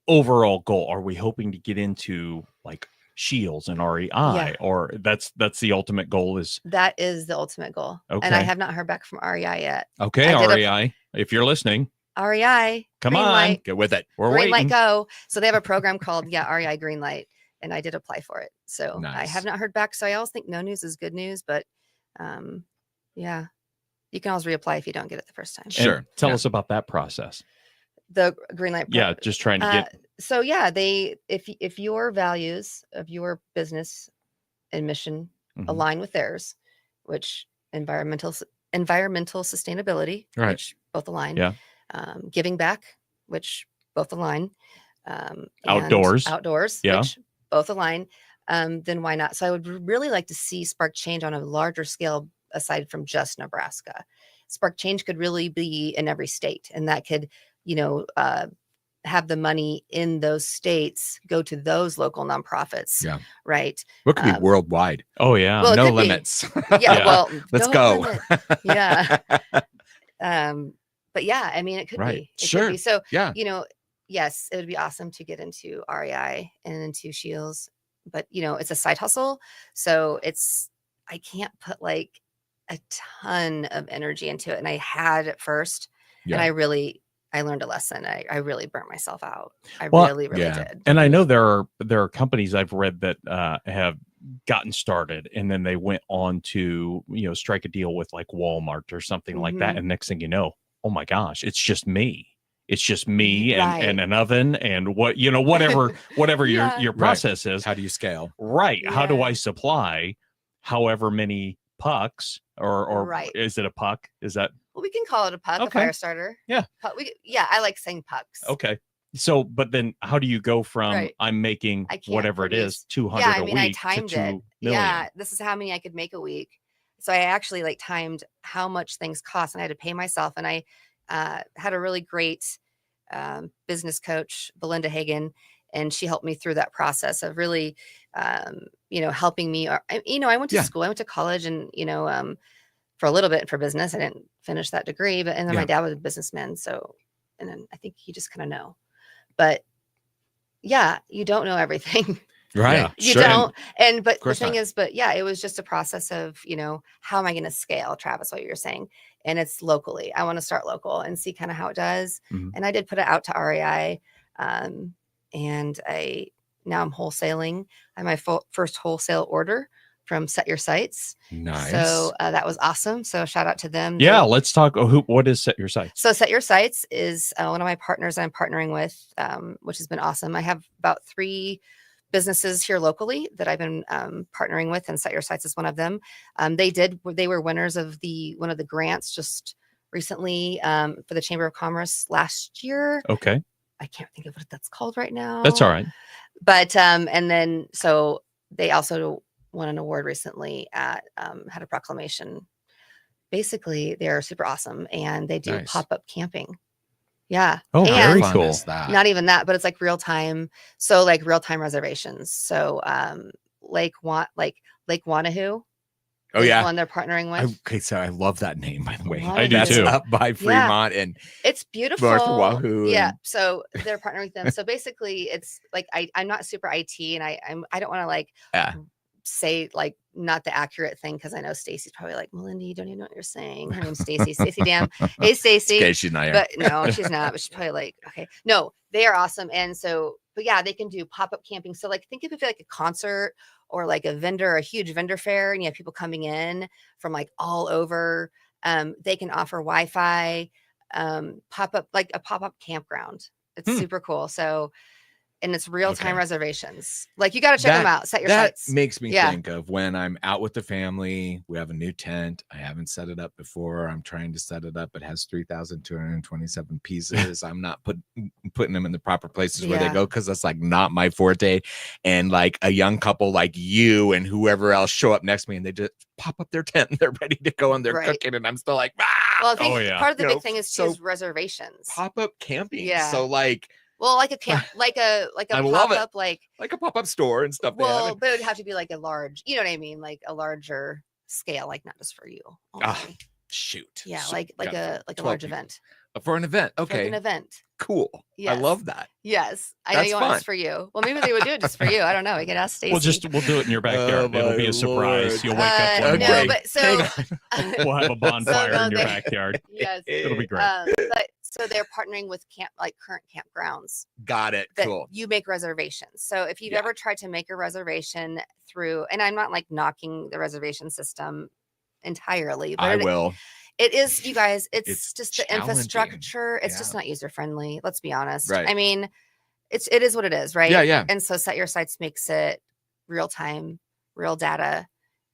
overall goal? Are we hoping to get into like Shields and REI, Yeah. or that's the ultimate goal? Is that is the ultimate goal. And I Okay. have not heard back from REI yet. okay, I did REI, if you're listening, REI, come green on, light, Get with it. we're green waiting. light, go. So they have a program called REI Green Light, and I did apply for it. So I Nice. have not heard back. So I always think no news is good news, but yeah, you can always reapply if you don't get it the first time. And Sure. tell Yeah. us about that process. The green light. Yeah, just trying to get. So yeah, if your values of your business and mission Mhm. align with theirs, which environmental sustainability, Right. which both align. Yeah. Giving back, which both align. And Outdoors. Yeah. which both align. Then why not? So I would really like to see Spark Change on a larger scale aside from just Nebraska. Spark Change could really be in every state, and that could, have the money in those states go to those local nonprofits. Yeah. Right. What could be worldwide? Oh yeah. Well, it No could be. limits. Yeah. Yeah. Well, Let's don't go. limit. Yeah. But yeah, I mean, it could Right. be. It Sure. could be. So, Yeah. yes, it would be awesome to get into REI and into Shields, but it's a side hustle. So I can't put like a ton of energy into it. And I had at first, Yeah. and I learned a lesson. I really burnt myself out. I Well, really yeah. did. And I know there are companies I've read that have gotten started and then they went on to strike a deal with like Walmart or something like that, Mhm. and next thing you know, oh my gosh, it's just me and Right. and an oven and whatever Yeah. your Right. process is. How do you scale? Right. How do Yeah. I supply however many pucks or Right. is it a puck? Is that Well, we can call it a puck, a Okay. fire starter. Yeah. I like saying pucks. okay? So, but then how do you go from Right. I'm making I can't whatever it is, produce- 200 Yeah, I a mean, I week to timed 2 it. million? Yeah, this is how many I could make a week. So I actually like timed how much things cost, and I had to pay myself. And I had a really great business coach, Belinda Hagen, and she helped me through that process of really, helping me. I went to Yeah. school, I went to college, and for a little bit for business. I didn't finish that degree, but and then Yeah. my dad was a businessman, so and then I think you just kind of know. But yeah, you don't know everything. Right. Yeah. You Sure. don't. But the course thing not. is, it was just a process of, how am I going to scale, Travis, what you're saying? And it's locally. I want to start local and see kind of how it does. Mhm. And I did put it out to REI. And now I'm wholesaling. I had my first wholesale order from Set Your Sights. Nice. So that was awesome. So shout out to them. Yeah, let's talk. What is Set Your Sights? So Set Your Sights is one of my partners I'm partnering with, which has been awesome. I have about 3 businesses here locally that I've been partnering with, and Set Your Sights is one of them. They were winners of one of the grants just recently for the Chamber of Commerce last year. Okay. I can't think of what that's called right now. That's all right. But and then so they also won an award recently at had a proclamation. Basically, they're super awesome, and they do pop-up camping. Yeah. Oh, very fun cool. is that? Not even that, but it's like real time. So like real time reservations. So Lake Wanahoo. Oh yeah, one they're partnering with. Okay, so I love that name, by the way. I do That's too. up by Fremont and it's beautiful. North of Wahoo. Yeah, so they're partnering with them. So basically, it's like I'm not super IT, and I don't want to like say like not the accurate thing because I know Stacy's probably like, Malindi, you don't even know what you're saying. Her name's Stacy. Stacy Dam. Hey Stacy. Okay, she's not here. But no, she's not. But she's probably like, okay, no, they are awesome. And so, but yeah, they can do pop-up camping. So like, think of it like a concert or like a huge vendor fair, and you have people coming in from like all over. They can offer Wi-Fi, pop-up, like a pop-up campground. It's super cool. So, and it's real-time reservations. Like you got to check them out. Set Your Sights. That makes me think of when I'm out with the family. We have a new tent. I haven't set it up before. I'm trying to set it up. It has 3,227 pieces. I'm not putting them in the proper places where they go because that's like not my forte. And like a young couple like you and whoever else show up next to me and they just pop up their tent and they're ready to go and they're cooking and I'm still like, well, I think part of the big thing is reservations. Pop-up camping. Yeah. So like. Well, like a camp, like a pop-up, like a pop-up store and stuff. Well, but it would have to be like a large, you know what I mean, like a larger scale, like not just for you. Shoot. Yeah, like a large event. For an event. Okay. Like an event. Cool. Yes. I love that. Yes. I know you want this for you. Well, maybe they would do it just for you. I don't know. We could ask Stacy. We'll do it in your backyard. It'll be a surprise. You'll wake up one no, morning. But so we'll have a bonfire in your backyard. Yes. It'll be great. But so they're partnering with current campgrounds. Got it. Cool. You make reservations. So if you've ever tried to make a reservation through, and I'm not like knocking the reservation system entirely, but I will. It is, you guys, it's just the infrastructure. It's just not user friendly. Let's be honest. Right. I mean, it is what it is, right? Yeah, yeah. And so Set Your Sights makes it real time, real data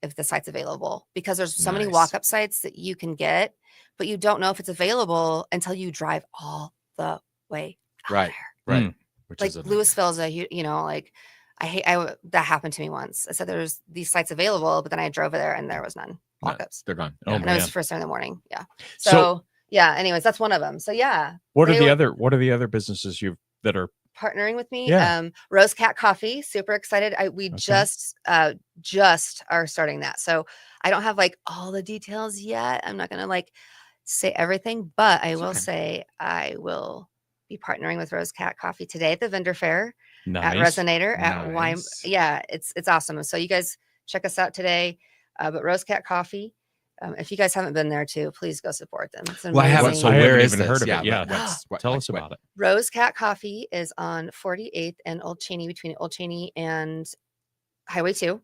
if the site's available, because there's so many walk-up sites that you can get, but you don't know if it's available until you drive all the way out there. Right. Which like Louisville's you know, like that happened to me once. I said there's these sites available, but then I drove there and there was none. Walk-ups. They're gone. And it was first thing in the morning. Yeah. So yeah. Anyways, that's one of them. So yeah. What are the other businesses that are partnering with me? Yeah. Rose Cat Coffee. Super excited. We just are starting that. So I don't have like all the details yet. I'm not gonna like say everything, but I will say I will be partnering with Rose Cat Coffee today at the vendor fair at Resonator at Wine. Yeah, it's awesome. So you guys check us out today. But Rose Cat Coffee, if you guys haven't been there too, please go support them. It's amazing. Well, I haven't. So where is even heard of it? Yeah, tell us about it. Rose Cat Coffee is on 48th and Old Cheney, between Old Cheney and Highway 2.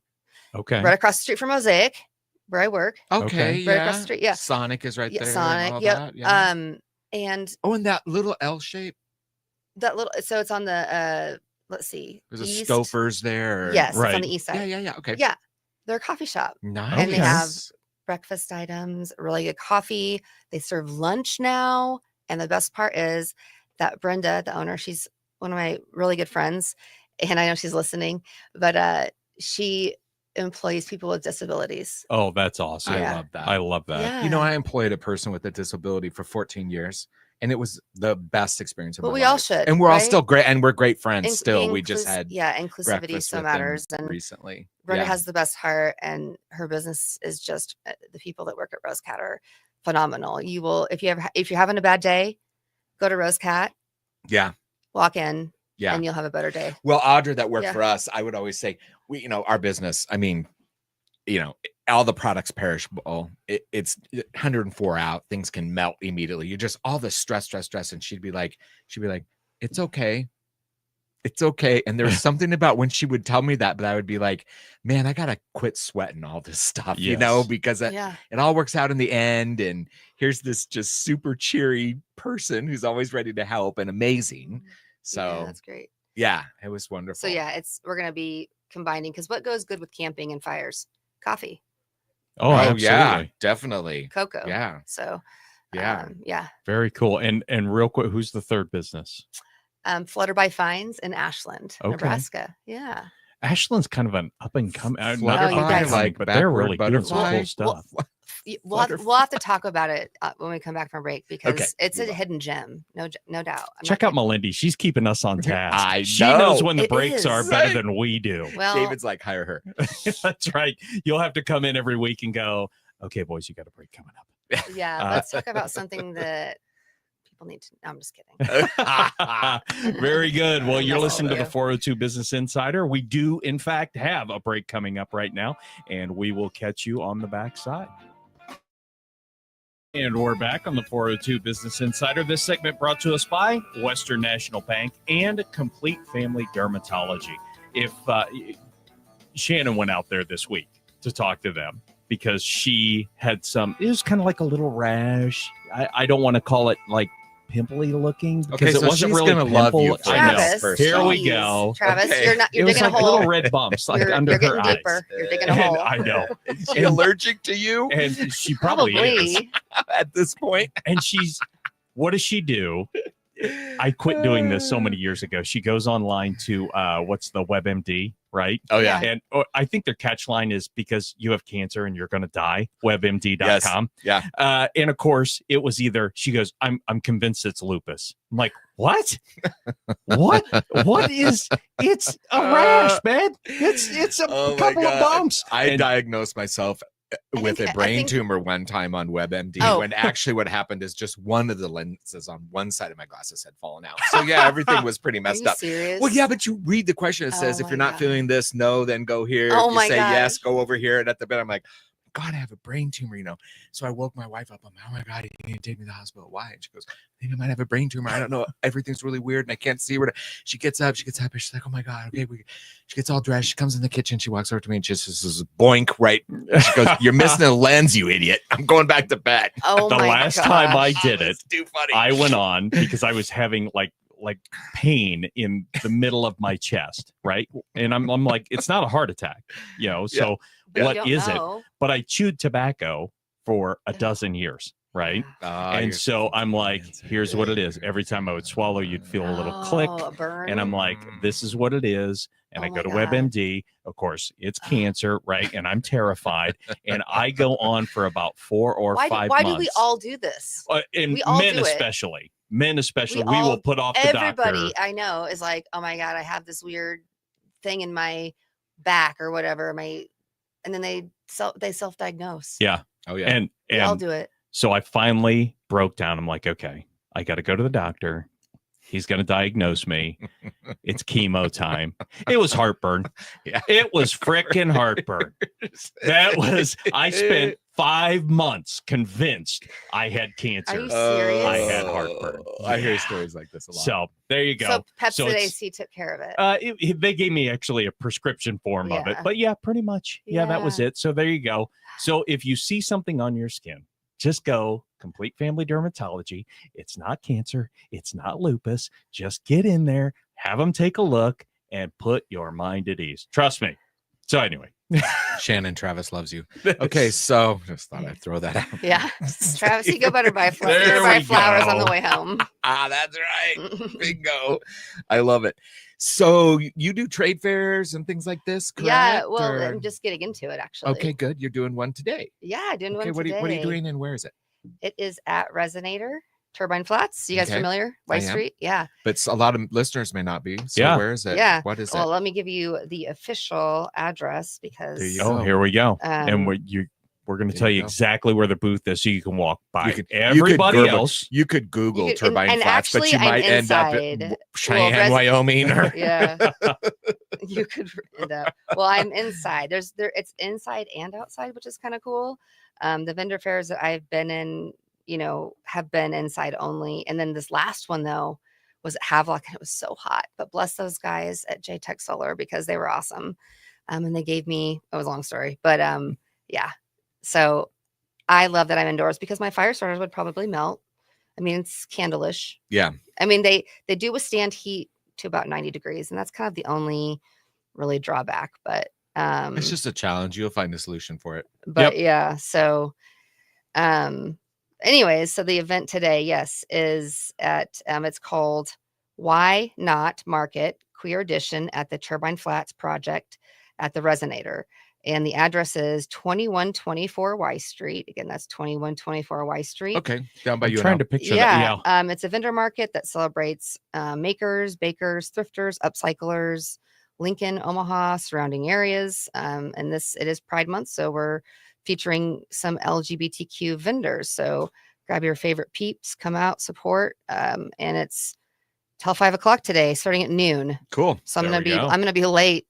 Okay. Right across the street from Mosaic, where I work. Okay. Right across the street. Yeah. Sonic is right there. Sonic. Yep. And and that little L shape. So it's on the let's see. There's a Stouffer's there. Yes, it's on the east side. Yeah. Okay. Yeah. They're a coffee shop. Nice. And they have breakfast items, really good coffee. They serve lunch now. And the best part is that Brenda, the owner, she's one of my really good friends. And I know she's listening, but she employs people with disabilities. Oh, that's awesome. I love that. Yeah. You know, I employed a person with a disability for 14 years. And it was the best experience of my life. But we all should. And we're all still great. And we're great friends still. We just had inclusivity so matters. And recently. Brenda has the best heart, and her business is just the people that work at Rose Cat are phenomenal. You will, if you're having a bad day, go to Rose Cat. Yeah. Walk in. Yeah. And you'll have a better day. Well, Audra, that worked for us, I would always say, our business, I mean, all the products perishable. It's 104 out. Things can melt immediately. You're just all the stress. And she'd be like, it's okay. It's okay. And there's something about when she would tell me that, but I would be like, man, I gotta quit sweating all this stuff, Yes. because it all works out in the end. And here's this just super cheery person who's always ready to help and amazing. So that's great. Yeah, it was wonderful. So yeah, we're gonna be combining, because what goes good with camping and fires? Coffee. Oh, absolutely. Yeah, definitely. Cocoa. Yeah. So Yeah. Very cool. And real quick, who's the third business? Flutter by Finds in Ashland, Okay. Nebraska. Yeah. Ashland's kind of an up and coming, Flutter by, like but they're backward really doing some butterfly? cool stuff. We'll have to talk about it when we come back from break, because it's we a will. hidden gem, no doubt. Check out Malindi. She's keeping us on task. She know. knows when the It breaks is. are better than we do. Well, David's like, hire her. That's right. You'll have to come in every week and go, okay, boys, you got a break coming up. yeah, let's talk about something that people need to. No, I'm just kidding. Very good. Well, you're That's listening to all the 402 Business Insider. We do, in fact, have a break coming up right now, and we will catch you on the backside. And we're back on the 402 Business Insider. This segment brought to us by Western National Bank and Complete Family Dermatology. If Shannon went out there this week to talk to them because she had it was kind of like a little rash. I don't want to call it like pimply looking because it wasn't really gonna pimple. love you. I know. Travis, Here we please. go. Travis, Okay. you're It was digging like a hole. little red bumps like under you're her getting eyes. deeper. You're digging a And hole. I know. Is she allergic to you And she probably is. at this point? And what does she do? I quit doing this so many years ago. She goes online to what's the WebMD, right? Oh yeah. And I think their catch line is because you have cancer and you're going to die, webmd.com. Yes. Yeah. And of course, it was either she goes, I'm convinced it's lupus. I'm like, what? What is it's a rash, man. It's a Oh my couple of God. bumps. I And- diagnosed myself with a brain tumor one time on WebMD, when actually what happened is just one of the lenses on one side of my glasses had fallen out. So yeah, everything was pretty Are messed you up. serious? Well, yeah, but you read the question. It says, Oh if you're my not God. feeling this, no, then go here. Oh if you my say yes, gosh. go over here. And at the bed, I'm like, God, I have a brain tumor, So I woke my wife up. I'm like, oh my God, you need to take me to the hospital. Why? And she goes, I think I might have a brain tumor. I don't know. Everything's really weird and I can't see where to. She gets up. And she's like, oh my God. Okay. She gets all dressed. She comes in the kitchen. She walks over to me and she just says, boink, right? She goes, you're missing a lens, you idiot. I'm going back to bed. Oh the my last gosh. time I did it, It's too funny. I went on because I was having like pain in the middle of my chest, right? And I'm like, it's not a heart attack, so But you what don't is it? know. But I chewed tobacco for a dozen years, right? And so I'm like, here's what it is. Every time I would swallow, you'd feel a little click. A burn. And I'm like, this is what it is. And Oh I go my to God. WebMD. Of course, it's cancer, right? And I'm terrified. And I go on for about 4 or 5 months. Why do we all do this? And we all men do it. especially. Men especially, we all- will put off the Everybody doctor. I know is like, oh my God, I have this weird thing in my back or whatever. And then they self-diagnose. Yeah. Oh yeah. And We all do it. so I finally broke down. I'm like, okay, I got to go to the doctor. He's going to diagnose me. It's chemo time. It was heartburn. Yeah. It was frickin' heartburn. I spent 5 months convinced I had cancer. Are you serious? I had heartburn. I hear Yeah. stories like this a lot. So there you go. So Pepcid it's- AC took care of it. They gave me actually a prescription form of it, Yeah. but yeah, pretty much. Yeah, that was it. So there you go. So if you see something on your skin, just go Complete Family Dermatology. It's not cancer. It's not lupus. Just get in there, have them take a look, and put your mind at ease. Trust me. So anyway, Shannon Travis loves you. Okay, so just thought I'd throw that out. Yeah. Travis, you go better buy, There we flowers on go. the way home. That's right. Bingo. I love it. So you do trade fairs and things like this, correct? Yeah, well, Or- I'm just getting into it actually. Okay, good. You're doing one today. Yeah, doing Okay, one what today. are you doing and where is it? It is at Resonator, Turbine Flats. You guys Okay. familiar? White am. Street? Yeah. But a lot of listeners may not be. So Yeah. where is it? Yeah. What is Well, it? let me give you the official address because There you oh, go. here we go. Um, And we're going to there tell you you go. exactly where the booth is so you can walk by. You could Everybody Google- else. You could Google You could- Turbine and Flats, but actually, you I'm might end up inside. in Well, Cheyenne, Wyoming. Or yeah. You could end up. Well, I'm inside. It's inside and outside, which is kind of cool. The vendor fairs that I've been in, have been inside only. And then this last one though was at Havelock, and it was so hot. But bless those guys at J Tech Solar because they were awesome. And they gave me, it was a long story, but yeah. So I love that I'm indoors because my fire starters would probably melt. I mean, it's candleish. Yeah. I mean, they do withstand heat to about 90 degrees, and that's kind of the only really drawback. But It's just a challenge. You'll find a solution for it. but yeah. So anyways, so the event today, yes, is at it's called Why Not Market Queer Edition at the Turbine Flats Project at the Resonator. And the address is 2124 Y Street. Again, that's 2124 Y Street. Okay. Down by I'm you. trying to picture that. Yeah. It's a vendor market that celebrates makers, bakers, thrifters, upcyclers, Lincoln, Omaha, surrounding areas. And it is Pride Month, so we're featuring some LGBTQ vendors. So grab your favorite peeps, come out, support. And it's till 5 o'clock today, starting at noon. Cool. So There I'm we go. gonna be late.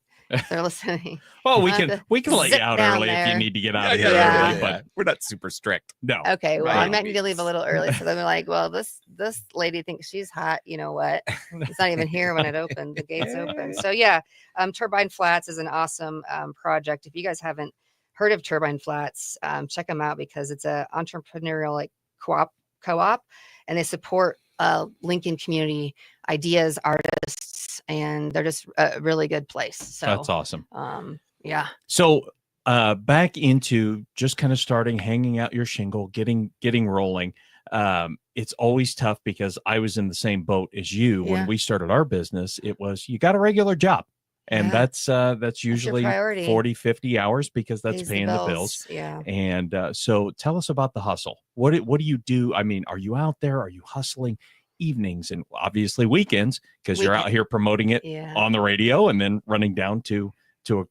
They're listening. Well, we I'll have can to let you zip out down early if you there. need to get out of here Yeah. early, but we're not super strict. no. Okay, well, By I all might need to leave a means. little early. So they're like, well, this lady thinks she's hot. You know what? It's not even here when it opened. The gates open. So yeah, Turbine Flats is an awesome project. If you guys haven't heard of Turbine Flats, check them out because it's a entrepreneurial like co-op, and they support Lincoln community ideas, artists, and they're just a really good place. So That's awesome. Yeah. So back into just kind of starting hanging out your shingle, getting rolling. It's always tough because I was in the same boat as you when Yeah. we started our business. It was you got a regular job. And Yeah. that's usually priority. 40, 50 hours because that's Pays paying the bills. Yeah. And so tell us about the hustle. What do you do? I mean, are you out there? Are you hustling evenings and obviously weekends because you're out here promoting it Yeah. on the radio and then running down to a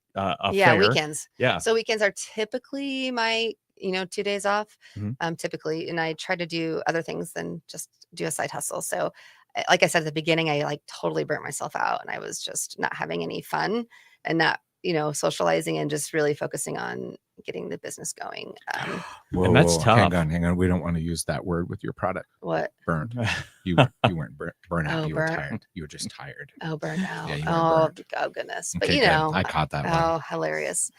Yeah, fair. weekends. Yeah. So weekends are typically my 2 days off, Mhm. typically, and I try to do other things than just do a side hustle. So like I said at the beginning, I like totally burnt myself out and I was just not having any fun and not, socializing and just really focusing on getting the business going. And that's tough. Hang on. We don't want to use that word with your product. What? Burnt. You weren't burnt out. Oh, you were burnt. tired. You were just tired. Oh, burnt out. Yeah, you were burnt. Oh, goodness. But Okay, good. I caught that one. oh, hilarious.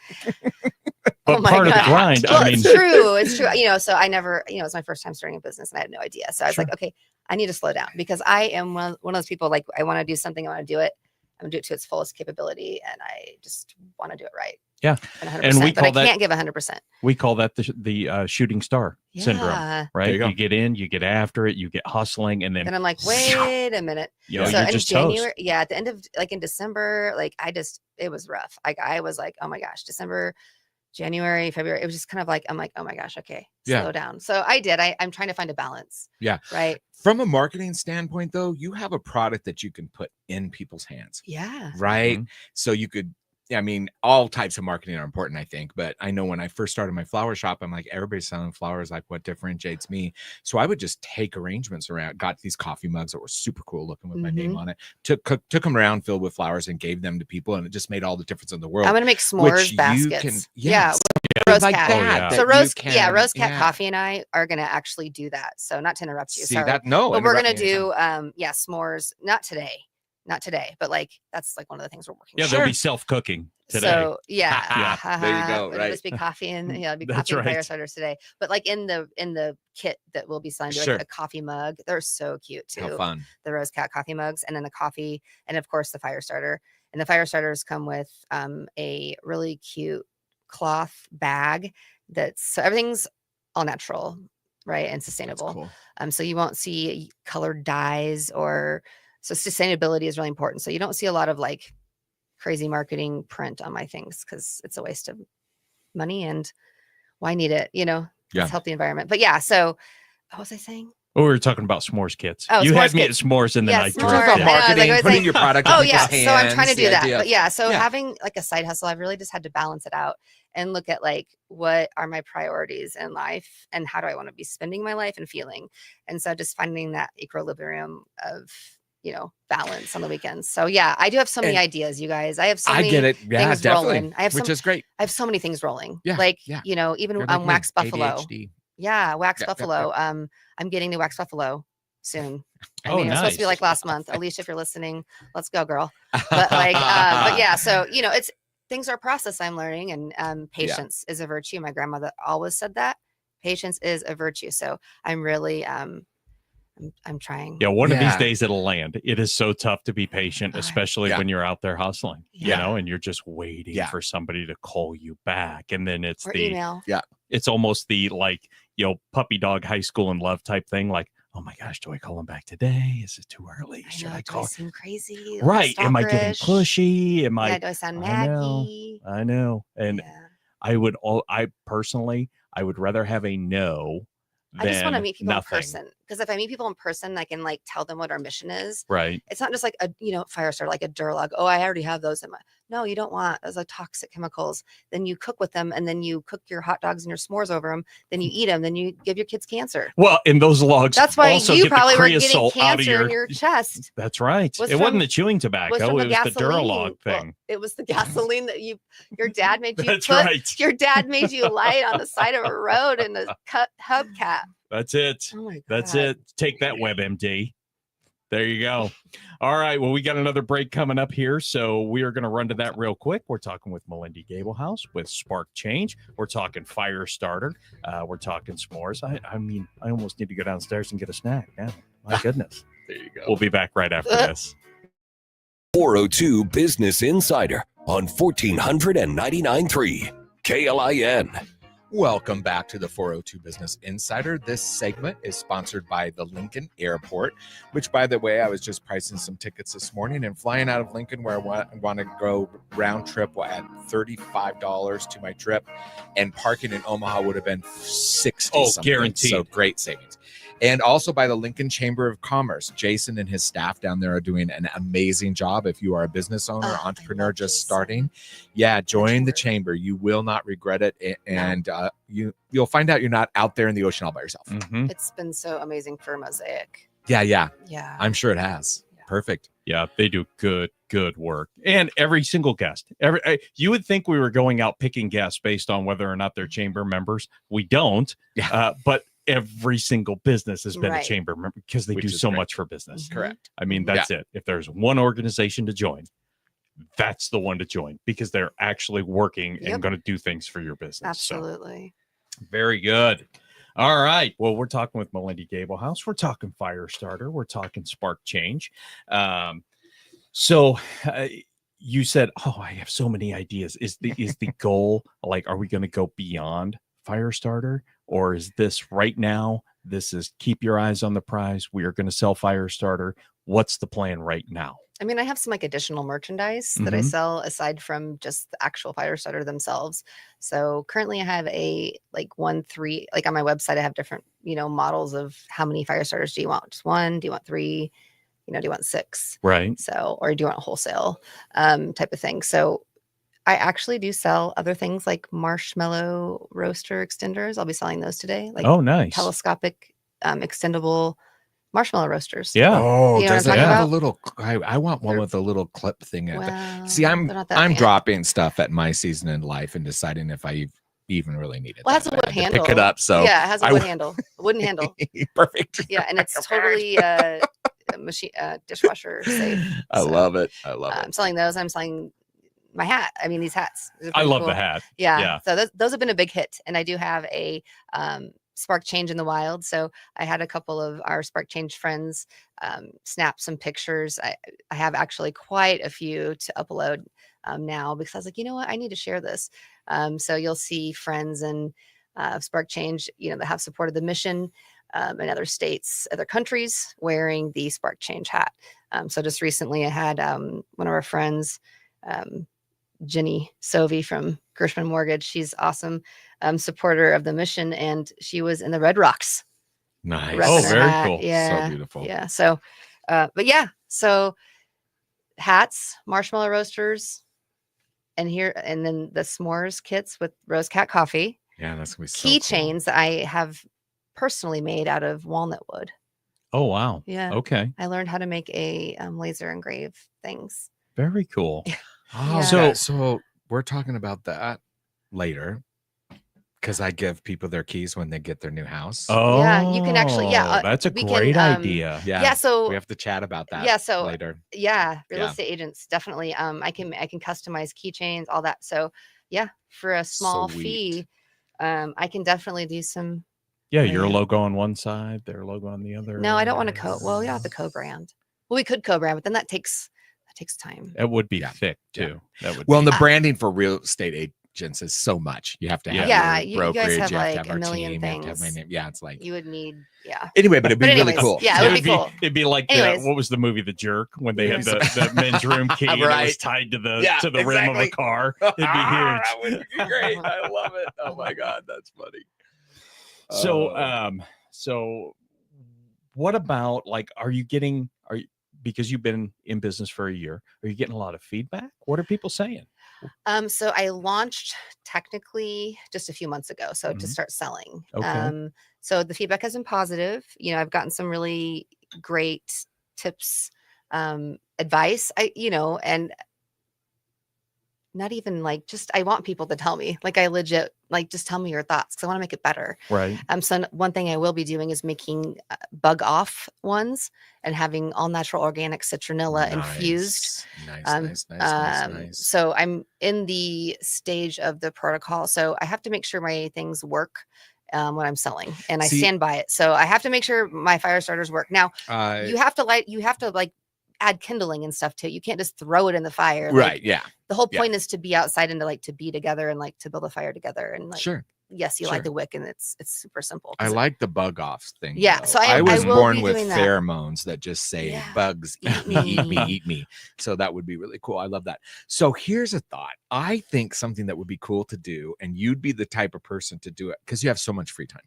But my part of the God. grind, Well, I mean, it's true. It's true. So I never, it's my first time starting a business and I had no idea. So I was Sure. like, okay, I need to slow down because I am one of those people like I want to do something. I want to do it. I'm gonna do it to its fullest capability. And I just want to do it right. Yeah. And 100%, And we but I call that- can't give 100%. we call that the shooting star syndrome, Yeah. right? There you go. You get in, you get after it, you get hustling, and then And I'm like, wait a minute. you know, So you're in just January, toast. yeah, at the end of like in December, like it was rough. Like I was like, oh my gosh, December, January, February. It was just kind of like, I'm like, oh my gosh, okay, Yeah. slow down. So I'm trying to find a balance. Yeah. Right. From a marketing standpoint, though, you have a product that you can put in people's hands, Yeah. right? Mhm. So you could, I mean, all types of marketing are important, I think. But I know when I first started my flower shop, I'm like, everybody's selling flowers. Like, what differentiates me? So I would just take arrangements around, got these coffee mugs that were super cool looking with my name on it, took them around, filled with flowers, and gave them to people. And it just made all the difference in the world. I'm gonna make s'mores you baskets. can- Yeah. yes. Rose Like Cat. that, Oh, yeah. that So you Rose can- Cat Coffee and I are gonna actually do that. So not to interrupt you. See Sorry. that? No, But we're gonna interrupt me anytime. do s'mores. Not today, but like that's like one of the things we're working Yeah, on. there'll be self-cooking today. So yeah, Yeah. There you go, It'll right. just be coffee and it'll be That's coffee and fire right. starters today. But like in the kit that we'll be selling, Sure. like a coffee mug. They're so cute too. How fun. The Rose Cat coffee mugs, and then the coffee, and of course the fire starter. And the fire starters come with a really cute cloth bag so everything's all natural, right, and That's sustainable. cool. So you won't see colored dyes so sustainability is really important. So you don't see a lot of like crazy marketing print on my things because it's a waste of money and why need it? Yeah. Let's help the environment. But yeah, so what was I saying? Oh, we were talking about s'mores kits. Oh, You s'mores had me at kits. s'mores and then Yeah, I s'mores. We're talking drifted. about I know, like marketing, I was putting saying- your product in Oh people's yeah, hands. so I'm trying to the do that. idea. But yeah, so Yeah. having like a side hustle, I've really just had to balance it out and look at like what are my priorities in life and how do I want to be spending my life and feeling. And so just finding that equilibrium of balance on the weekends. So yeah, I do have so many And ideas, you guys. I have so I many get it. Yeah, things definitely. rolling. Which is great. I have so many things rolling. Yeah, Like, yeah. even You're on like me, Wax Buffalo. ADHD. Yeah, Wax Yep, yep, Buffalo. I'm getting the Wax Buffalo soon. Oh, It was supposed to be nice. like last month. Alicia, if you're listening, let's go, girl. But but yeah, so it's things are a process I'm learning, and patience is a virtue. My grandmother always said that patience is a virtue. So I'm really I'm trying. Yeah, one of these days it'll land. It is so tough to be patient, especially Yeah. when you're out there hustling, you Yeah. know, and you're just waiting for somebody to call you back. And then it's Or email. It's almost the puppy dog high school and love type thing. Like, oh my gosh, do I call him back today? Is it too early? Should I call? Do I seem crazy? Right. Am I getting pushy? Am I? Do I sound naggy? I know. And I personally, I would rather have a no. I just want to meet people nothing. in person, because if I meet people in person, I can tell them what our mission is. Right. It's not just like a fire starter, like a Duralog. Oh, I already have those in my. No, you don't want those toxic chemicals. Then you cook with them, and then you cook your hot dogs and your s'mores over them. Then you eat them. Then you give your kids cancer. Well, in those logs, that's why also you get probably the were getting creosote cancer in your chest. That's right. It wasn't the chewing tobacco. It was the Duralog thing. Well, it was the gasoline that your dad made you That's put. right. Your dad made you light on the side of a road in a hubcap. That's it. Oh my God. That's it. Take that, WebMD. There you go. All right. Well, we got another break coming up here, so we are going to run to that real quick. We're talking with Malindi Gablehouse with Spark Change. We're talking fire starter. We're talking s'mores. I mean, I almost need to go downstairs and get a snack now. My goodness. There you go. We'll be back right after this. 402 Business Insider on 1499.3 KLIN. Welcome back to the 402 Business Insider. This segment is sponsored by the Lincoln Airport, which, by the way, I was just pricing some tickets this morning and flying out of Lincoln, where I want to go round trip, will add $35 to my trip, and parking in Omaha would have been $60. Oh, guaranteed. So great savings. And also by the Lincoln Chamber of Commerce. Jason and his staff down there are doing an amazing job. If you are a business owner, entrepreneur just starting, join the chamber. You will not regret it. And you'll find out you're not out there in the ocean all by yourself. Mm-hmm. It's been so amazing for Mosaic. Yeah. I'm sure it has. Yeah. Perfect. Yeah, they do good work. And every single guest, you would think we were going out picking guests based on whether or not they're chamber members. We don't. Yeah. But every single business has been a chamber member, because they do so much for business. Mm-hmm. Correct. I mean, that's it. If there's one organization to join, that's the one to join, because they're actually working and going to do things for your business. Absolutely. So, very good. All right. Well, we're talking with Malindi Gablehouse. We're talking fire starter. We're talking Spark Change. So you said, I have so many ideas. Is the goal, are we going to go beyond fire starter, or is this right now? This is keep your eyes on the prize. We are going to sell fire starter. What's the plan right now? I mean, I have some additional merchandise that I sell aside from just the actual fire starter themselves. So currently I have a on my website, I have different, models of how many fire starters do you want? Just one? Do you want three? Do you want six? Right. So, or do you want wholesale type of thing? So I actually do sell other things like marshmallow roaster extenders. I'll be selling those today. Nice. Telescopic extendable marshmallow roasters. Yeah. Oh, does it it have a little? I want one with a little clip thing. See, I'm dropping stuff at my season in life and deciding if I even really need it. Well, it has a wood handle. Pick it up. So yeah, it has a wood handle, a wooden handle. Perfect. Yeah, and it's totally machine dishwasher safe. I love it. I love it. I'm selling those. I'm selling my hat. I mean, these hats. I love the hat. Yeah. So those have been a big hit, and I do have a Spark Change in the wild. So I had a couple of our Spark Change friends snap some pictures. I have actually quite a few to upload now, because I was like, you know what, I need to share this. So you'll see friends and Spark Change, that have supported the mission in other states, other countries, wearing the Spark Change hat. So just recently I had one of our friends, Jenny Sovey from Gershman Mortgage. She's awesome supporter of the mission, and she was in the Red Rocks. Nice. Oh, very cool. Yeah. So beautiful. Yeah. So, so hats, marshmallow roasters, and then the s'mores kits with Rose Cat coffee. Yeah, that's gonna be so keychains that I have personally made out of walnut wood. Oh, wow. Yeah. Okay. I learned how to make a laser engrave things. Very cool. Oh, Yeah. so we're talking about that later, because I give people their keys when they get their new house. Oh, Yeah, you can actually- yeah, that's a we great can, idea. yeah, so we have to chat about that. yeah, so later. yeah, real Yeah. estate agents definitely. I can customize keychains, all that. So yeah, for a small Sweet. fee, I can definitely do some. Yeah, your Yeah. logo on one side, their logo on the other. No, I don't want to well, we don't have to co-brand. Well, we could co-brand, but then that takes time. It would be Yeah. thick Yeah. too. That would. Well, be, and the branding for real estate agents is so much. You have to have Yeah, your you guys brokerage, have, you have like, to have a our million team, you have to have my things. name. Yeah, it's like You would need, yeah. anyway, but it'd be But really anyways, cool. yeah, it would be be cool. It'd be like Anyways. what was the movie The Jerk when they had Yeah. the men's room key and it was Right. tied to the Yeah, rim of a exactly. car. It'd be huge. That would be great. I love it. Oh my god, that's funny. So what about like because you've been in business for a year, are you getting a lot of feedback? What are people saying? So I launched technically just a few months ago, so to Mhm. start selling. Okay. So the feedback has been positive. You know, I've gotten some really great tips, advice. And not even like just I want people to tell me, like I legit like just tell me your thoughts because I want to make it better. Right. So one thing I will be doing is making bug off ones and having all natural organic citronella infused. Nice. So I'm in the stage of the protocol. So I have to make sure my things work when I'm selling, and I See- stand by it. So I have to make sure my fire starters work. Now you have to like add kindling and stuff too. You can't just throw it in the fire. Like, right. Yeah. the whole Yeah. point is to be outside and to be together and like to build a fire together. And like, Sure. yes, you Sure. light the wick and it's super simple. I 'cause like the bug off thing. Yeah, though. so I was will born be with doing that. pheromones that just say Yeah. bugs eat me, eat me. So that would be really cool. I love that. So here's a thought. I think something that would be cool to do, and you'd be the type of person to do it because you have so much free time.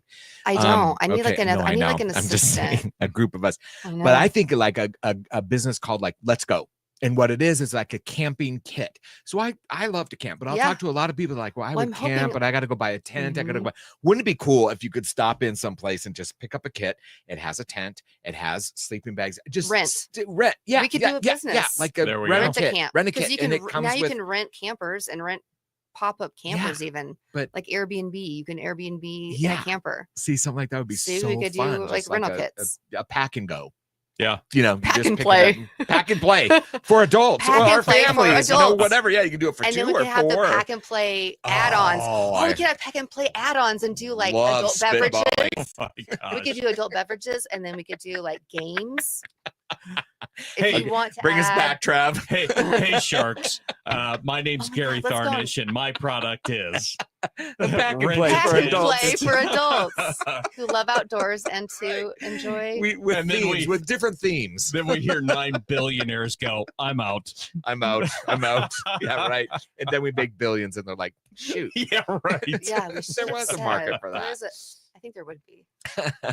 I don't. I need like okay, another. no, I need know. like an I'm just assistant. saying a group of us. I know. But I think like a business called like Let's Go. And what it is like a camping kit. So I love to camp, but I'll Yeah. talk to a lot of people like, well, I Well, would I'm camp, hoping- but I got to go buy a tent. I got to Mhm. go buy. Wouldn't it be cool if you could stop in someplace and just pick up a kit? It has a tent. It has sleeping bags. Just Rent. Rent. Yeah. We could yeah, do a yeah, business. Yeah. Like a There we rent go. a Rent a kit. camp. Rent a Because kit. you can And it comes now you with. can rent campers and rent pop-up campers even. but- like Airbnb, you can Airbnb in Yeah. a camper. See, something like that would be See, so we could fun. do, like, just rental a- kits. A pack and go. Yeah. You know, Pack just and pick it play. up. Pack and play for adults Pack or and our play for families. You know, adults. whatever. Yeah, you can do it for And 2 then we or can have 4. the pack and play add-ons. Oh, We can have pack and play add-ons and do like love adult beverages. spitballing. Oh my We gosh. could do adult beverages, and then we could do like games. If Hey, you want to Bring us add- back, Trav. Hey, sharks. My name's Oh my Gary God, let's go. Tharnish, and my product is The pack and Rent play Pack for and adults. play for adults who love outdoors and to enjoy. With And then themes, with different themes. Then we hear 9 billionaires go, I'm out. I'm out. I'm out. Yeah, right. And then we make billions, and they're like, shoot. Yeah, right. Yeah, we should There have was a market said. for There that. is I think there would be.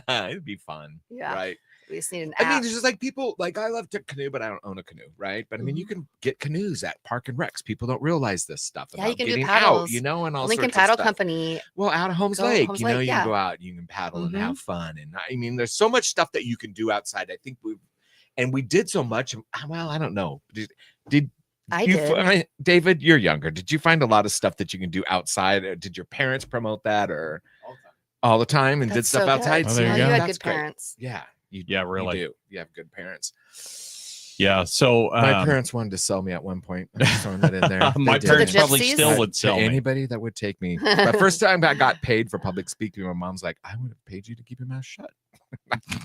It'd be fun. Yeah. Right. We just need an I mean, app. there's just like people like I love to canoe, but I don't own a canoe, right? But I mean, you can get canoes at park and recs. People don't realize this stuff. Yeah, you about can do getting paddles. out, you know, and all Lincoln sorts Paddle of stuff. Company. Well, out of Holmes Go Lake, Holmes you know, Lake, you yeah. can go out, you can paddle and Mhm. have fun. And I mean, there's so much stuff that you can do outside. I think we did so much. Well, I don't know. Did I you did. David, you're younger. Did you find a lot of stuff that you can do outside? Or did your parents promote that or all the time and did That's stuff so outside? good. See, there you Oh, go. you had that's good great. parents. Yeah. You really. do. You have good parents. Yeah. So My parents wanted to sell me at one point. I'm just throwing that in there. my They parents did. probably gypsies? still would To sell me. anybody that would take me. The first time I got paid for public speaking, my mom's like, I would have paid you to keep your mouth shut.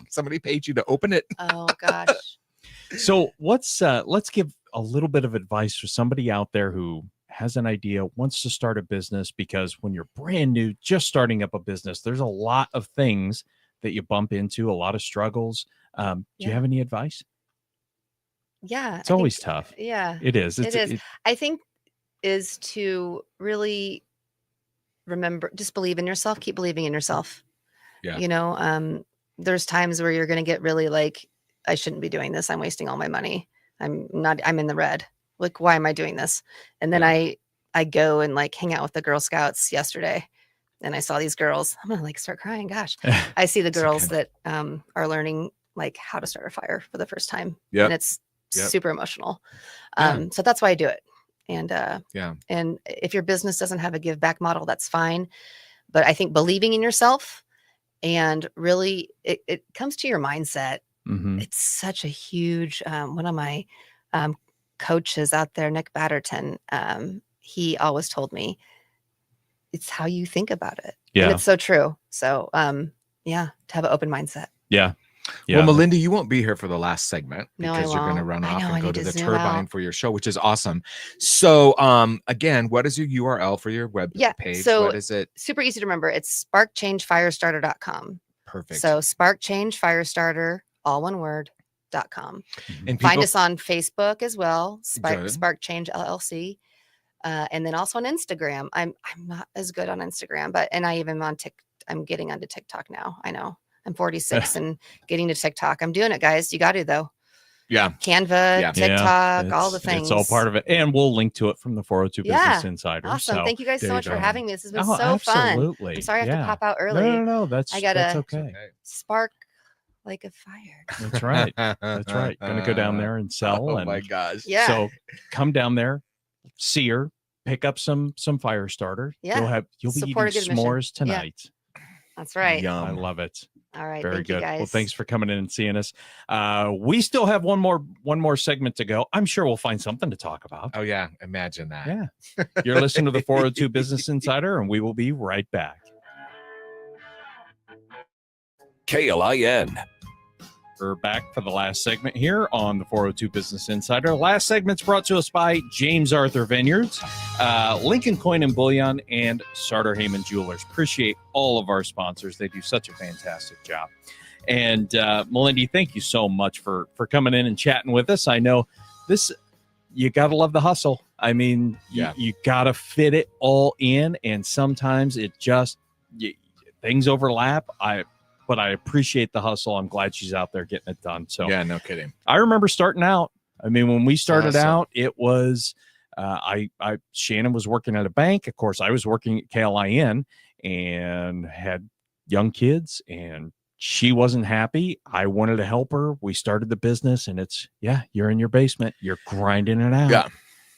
Somebody paid you to open it. Oh gosh. So let's give a little bit of advice for somebody out there who has an idea, wants to start a business, because when you're brand new, just starting up a business, there's a lot of things that you bump into, a lot of struggles. Do you Yeah. have any advice? Yeah. It's always tough. Yeah. It is. It is. I think is to really remember, just believe in yourself, keep believing in yourself. Yeah. You know, there's times where you're going to get really like, I shouldn't be doing this. I'm wasting all my money. I'm in the red. Like, why am I doing this? And then I go and like hang out with the Girl Scouts yesterday, and I saw these girls. I'm gonna like start crying. Gosh, I see the It's girls okay. that are learning like how to start a fire for the first time. Yep. And it's Yep. super emotional. Yeah. So that's why I do it. And Yeah. and if your business doesn't have a give back model, that's fine. But I think believing in yourself and really it comes to your mindset. Mhm. It's such a huge, one of my coaches out there, Nick Batterton, he always told me it's how you think about it. And Yeah. it's so true. So, yeah, to have an open mindset. Yeah. Well, Malindi, you won't be here for the last segment No, I because you're going to won't. run I off know, I and go need to to the zoom turbine out. for your show, which is awesome. So, again, what is your URL for your web Yeah, page? so What is it? super easy to remember. It's sparkchangefirestarter.com. Perfect. So sparkchangefirestarter, all one word, .com. And Find people, us on Facebook as well, Good. Spark Change LLC. And then also on Instagram. I'm not as good on Instagram, and I even on I'm getting onto TikTok now. I know I'm 46 and getting to TikTok. I'm doing it, guys. You got to though. yeah. Canva, Yeah. TikTok, all the things. It's all part of it. And we'll link to it from the 402 Business Insider. Awesome. So Thank you guys so there much you for go. having me. This has been Oh, so fun. absolutely. I'm sorry I have to pop out early. No. That's It's okay. Spark like a fire. That's right. That's right. Gonna go down there and sell. Oh and my gosh. Yeah. So come down there, see her, pick up some fire starter. Yeah. You'll be Support a eating good mission. s'mores tonight. That's right. Yum. I love it. All right. Very Thank good. you guys. Well, thanks for coming in and seeing us. We still have one more segment to go. I'm sure we'll find something to talk about. Oh yeah, imagine that. Yeah. You're listening to the 402 Business Insider, and we will be right back. KLIN. We're back for the last segment here on the 402 Business Insider. Last segment's brought to us by James Arthur Vineyards, Lincoln Coin and Bullion, and Sartor Heyman Jewelers. Appreciate all of our sponsors. They do such a fantastic job. And Malindi, thank you so much for coming in and chatting with us. I know you got to love the hustle. I mean, you got to fit it all in, and sometimes it just things overlap. But I appreciate the hustle. I'm glad she's out there getting it done. So yeah, no kidding. I remember starting out. I mean, when we started Awesome. out, it was Shannon was working at a bank. Of course, I was working at KLIN and had young kids, and she wasn't happy. I wanted to help her. We started the business, and you're in your basement, you're grinding it out. Yeah.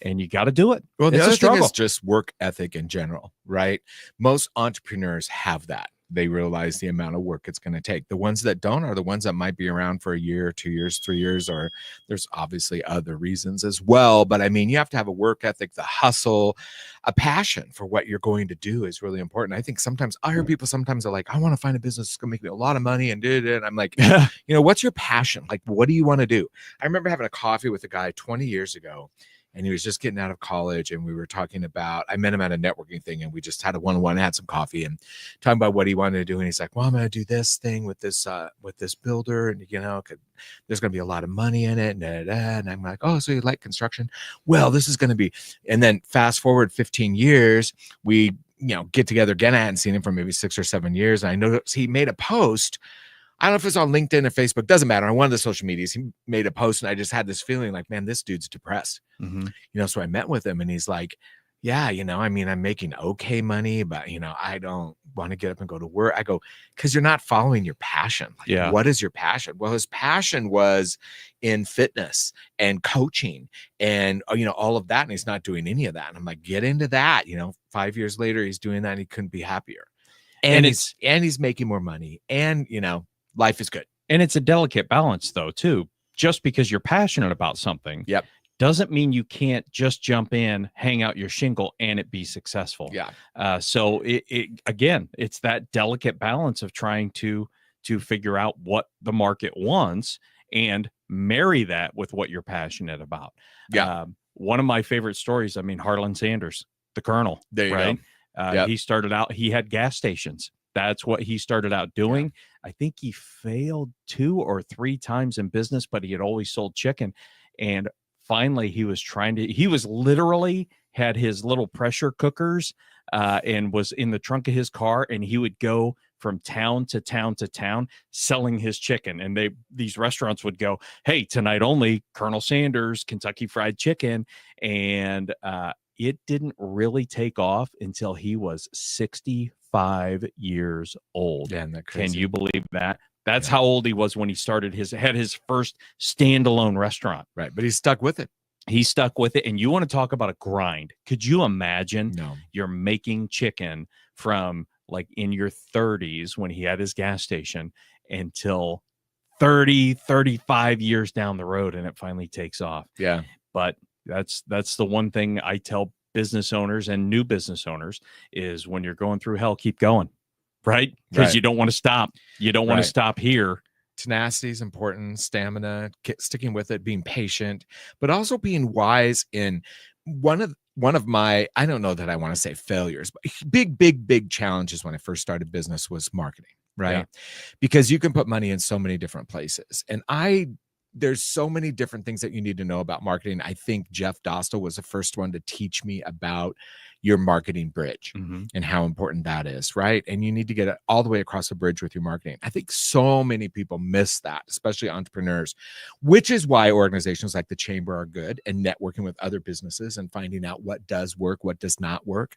And you got to do it. Well, the It's a other thing struggle. is just work ethic in general, right? Most entrepreneurs have that. They realize the amount of work it's going to take. The ones that don't are the ones that might be around for a year, 2 years, 3 years, or there's obviously other reasons as well. But I mean, you have to have a work ethic, the hustle, a passion for what you're going to do is really important. I think sometimes I hear people sometimes are like, I want to find a business that's going to make me a lot of money and do it. And I'm like, what's your passion? Like, what do you want to do? I remember having a coffee with a guy 20 years ago. And he was just getting out of college, and we were talking about, I met him at a networking thing, and we just had a one-on-one, had some coffee and talking about what he wanted to do. And he's like, well, I'm going to do this thing with this builder. And, there's going to be a lot of money in it. And I'm like, oh, so you like construction? Well, this is going to be, and then fast forward 15 years, we, get together again. I hadn't seen him for maybe 6 or 7 years. And I noticed he made a post. I don't know if it's on LinkedIn or Facebook, doesn't matter. On one of the social medias, he made a post, and I just had this feeling like, man, this dude's depressed. Mm-hmm. So I met with him, and he's like, yeah, I'm making okay money, but, I don't want to get up and go to work. I go, because you're not following your passion. Like, what is your passion? Well, his passion was in fitness and coaching and, all of that. And he's not doing any of that. And I'm like, get into that. 5 years later, he's doing that, and he couldn't be happier. And he's making more money, and, life is good. And it's a delicate balance, though, too. Just because you're passionate about something doesn't mean you can't just jump in, hang out your shingle, and it be successful. Yeah. So again, it's that delicate balance of trying to figure out what the market wants and marry that with what you're passionate about. Yeah. One of my favorite stories, Harlan Sanders, the Colonel. There you go. He started out, he had gas stations. That's what he started out doing. I think he failed 2 or 3 times in business, but he had always sold chicken. And finally, he was literally had his little pressure cookers and was in the trunk of his car. And he would go from town to town to town selling his chicken. And these restaurants would go, hey, tonight only, Colonel Sanders, Kentucky Fried Chicken. And it didn't really take off until he was 65 years old. Yeah, can you believe that? That's how old he was when he had his first standalone restaurant. Right. But he's stuck with it. He stuck with it. And you want to talk about a grind. Could you imagine No. you're making chicken from like in your 30s when he had his gas station until 30, 35 years down the road, and it finally takes off. Yeah. But that's the one thing I tell business owners and new business owners is when you're going through hell, keep going, right? Because you don't want to stop. You don't want to stop here. Tenacity is important, stamina, sticking with it, being patient, but also being wise in one of my, I don't know that I want to say failures, but big challenges when I first started business was marketing, right? Yeah. Because you can put money in so many different places. And there's so many different things that you need to know about marketing. I think Jeff Dostal was the first one to teach me about your marketing bridge and how important that is, right? And you need to get it all the way across the bridge with your marketing. I think so many people miss that, especially entrepreneurs, which is why organizations like the Chamber are good and networking with other businesses and finding out what does work, what does not work.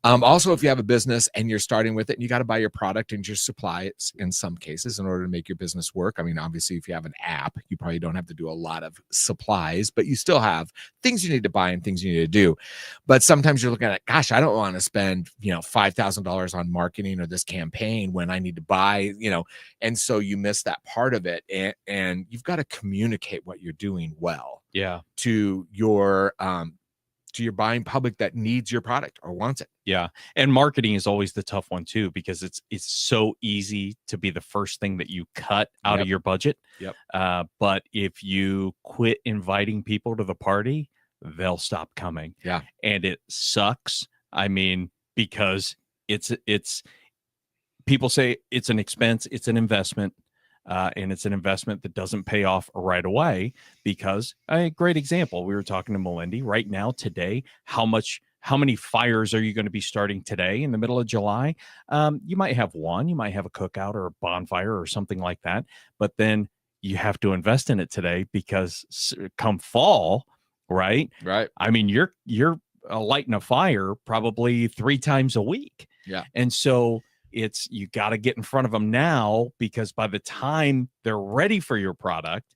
Also, if you have a business and you're starting with it and you got to buy your product and your supply it in some cases in order to make your business work. I mean, obviously, if you have an app, you probably don't have to do a lot of supplies, but you still have things you need to buy and things you need to do. But sometimes you're looking at, gosh, I don't want to spend, $5,000 on marketing or this campaign when I need to buy, and so you miss that part of it. And you've got to communicate what you're doing well to your buying public that needs your product or wants it. Yeah. And marketing is always the tough one too, because it's so easy to be the first thing that you cut out of your budget. But if you quit inviting people to the party, they'll stop coming. Yeah. And it sucks. I mean, because it's people say it's an expense, it's an investment. And it's an investment that doesn't pay off right away because a great example, we were talking to Malindi right now today, how many fires are you going to be starting today in the middle of July? You might have one, you might have a cookout or a bonfire or something like that, but then you have to invest in it today because come fall, right? I mean, you're lighting a fire probably 3 times a week. Yeah. And so you got to get in front of them now, because by the time they're ready for your product,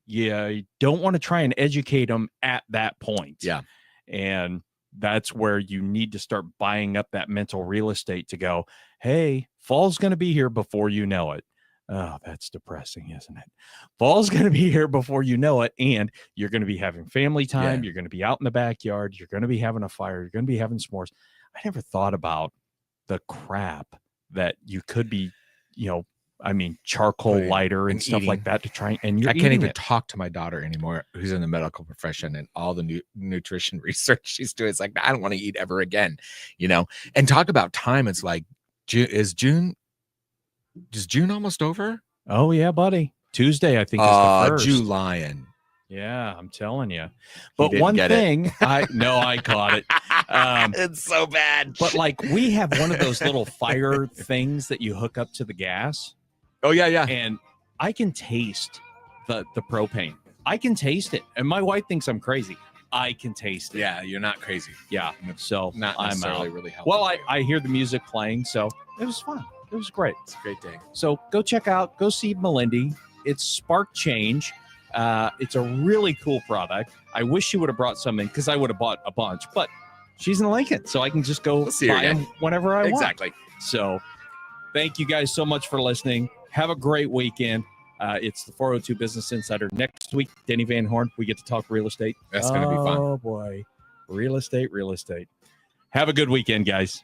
you don't want to try and educate them at that point. Yeah. And that's where you need to start buying up that mental real estate to go, hey, fall's going to be here before you know it. Oh, that's depressing, isn't it? Fall's going to be here before you know it. And you're going to be having family time. You're going to be out in the backyard. You're going to be having a fire. You're going to be having s'mores. I never thought about the crap that you could be, charcoal lighter and stuff eating. Like that to try. And I can't even talk to my daughter anymore, who's in the medical profession, and all the nutrition research she's doing. It's like, I don't want to eat ever again, and talk about time. It's like, is June almost over? Oh yeah, buddy. Tuesday, I think, is the first. July. Yeah, I'm telling you. But one thing, I caught it. It's so bad. But like, we have one of those little fire things that you hook up to the gas. Oh yeah. And I can taste the propane. I can taste it. And my wife thinks I'm crazy. I can taste it. Yeah, you're not crazy. Yeah. So not necessarily really helpful. Well, I hear the music playing, so it was fun. It was great. It's a great day. So go see Malindi. It's Spark Change. It's a really cool product. I wish she would have brought some in, because I would have bought a bunch, but she's in Lincoln, so I can just go buy them whenever I want. Exactly. So thank you guys so much for listening. Have a great weekend. It's the 402 Business Insider. Next week, Denny Van Horn, we get to talk real estate. That's going to be fun. Oh boy. Real estate. Have a good weekend, guys.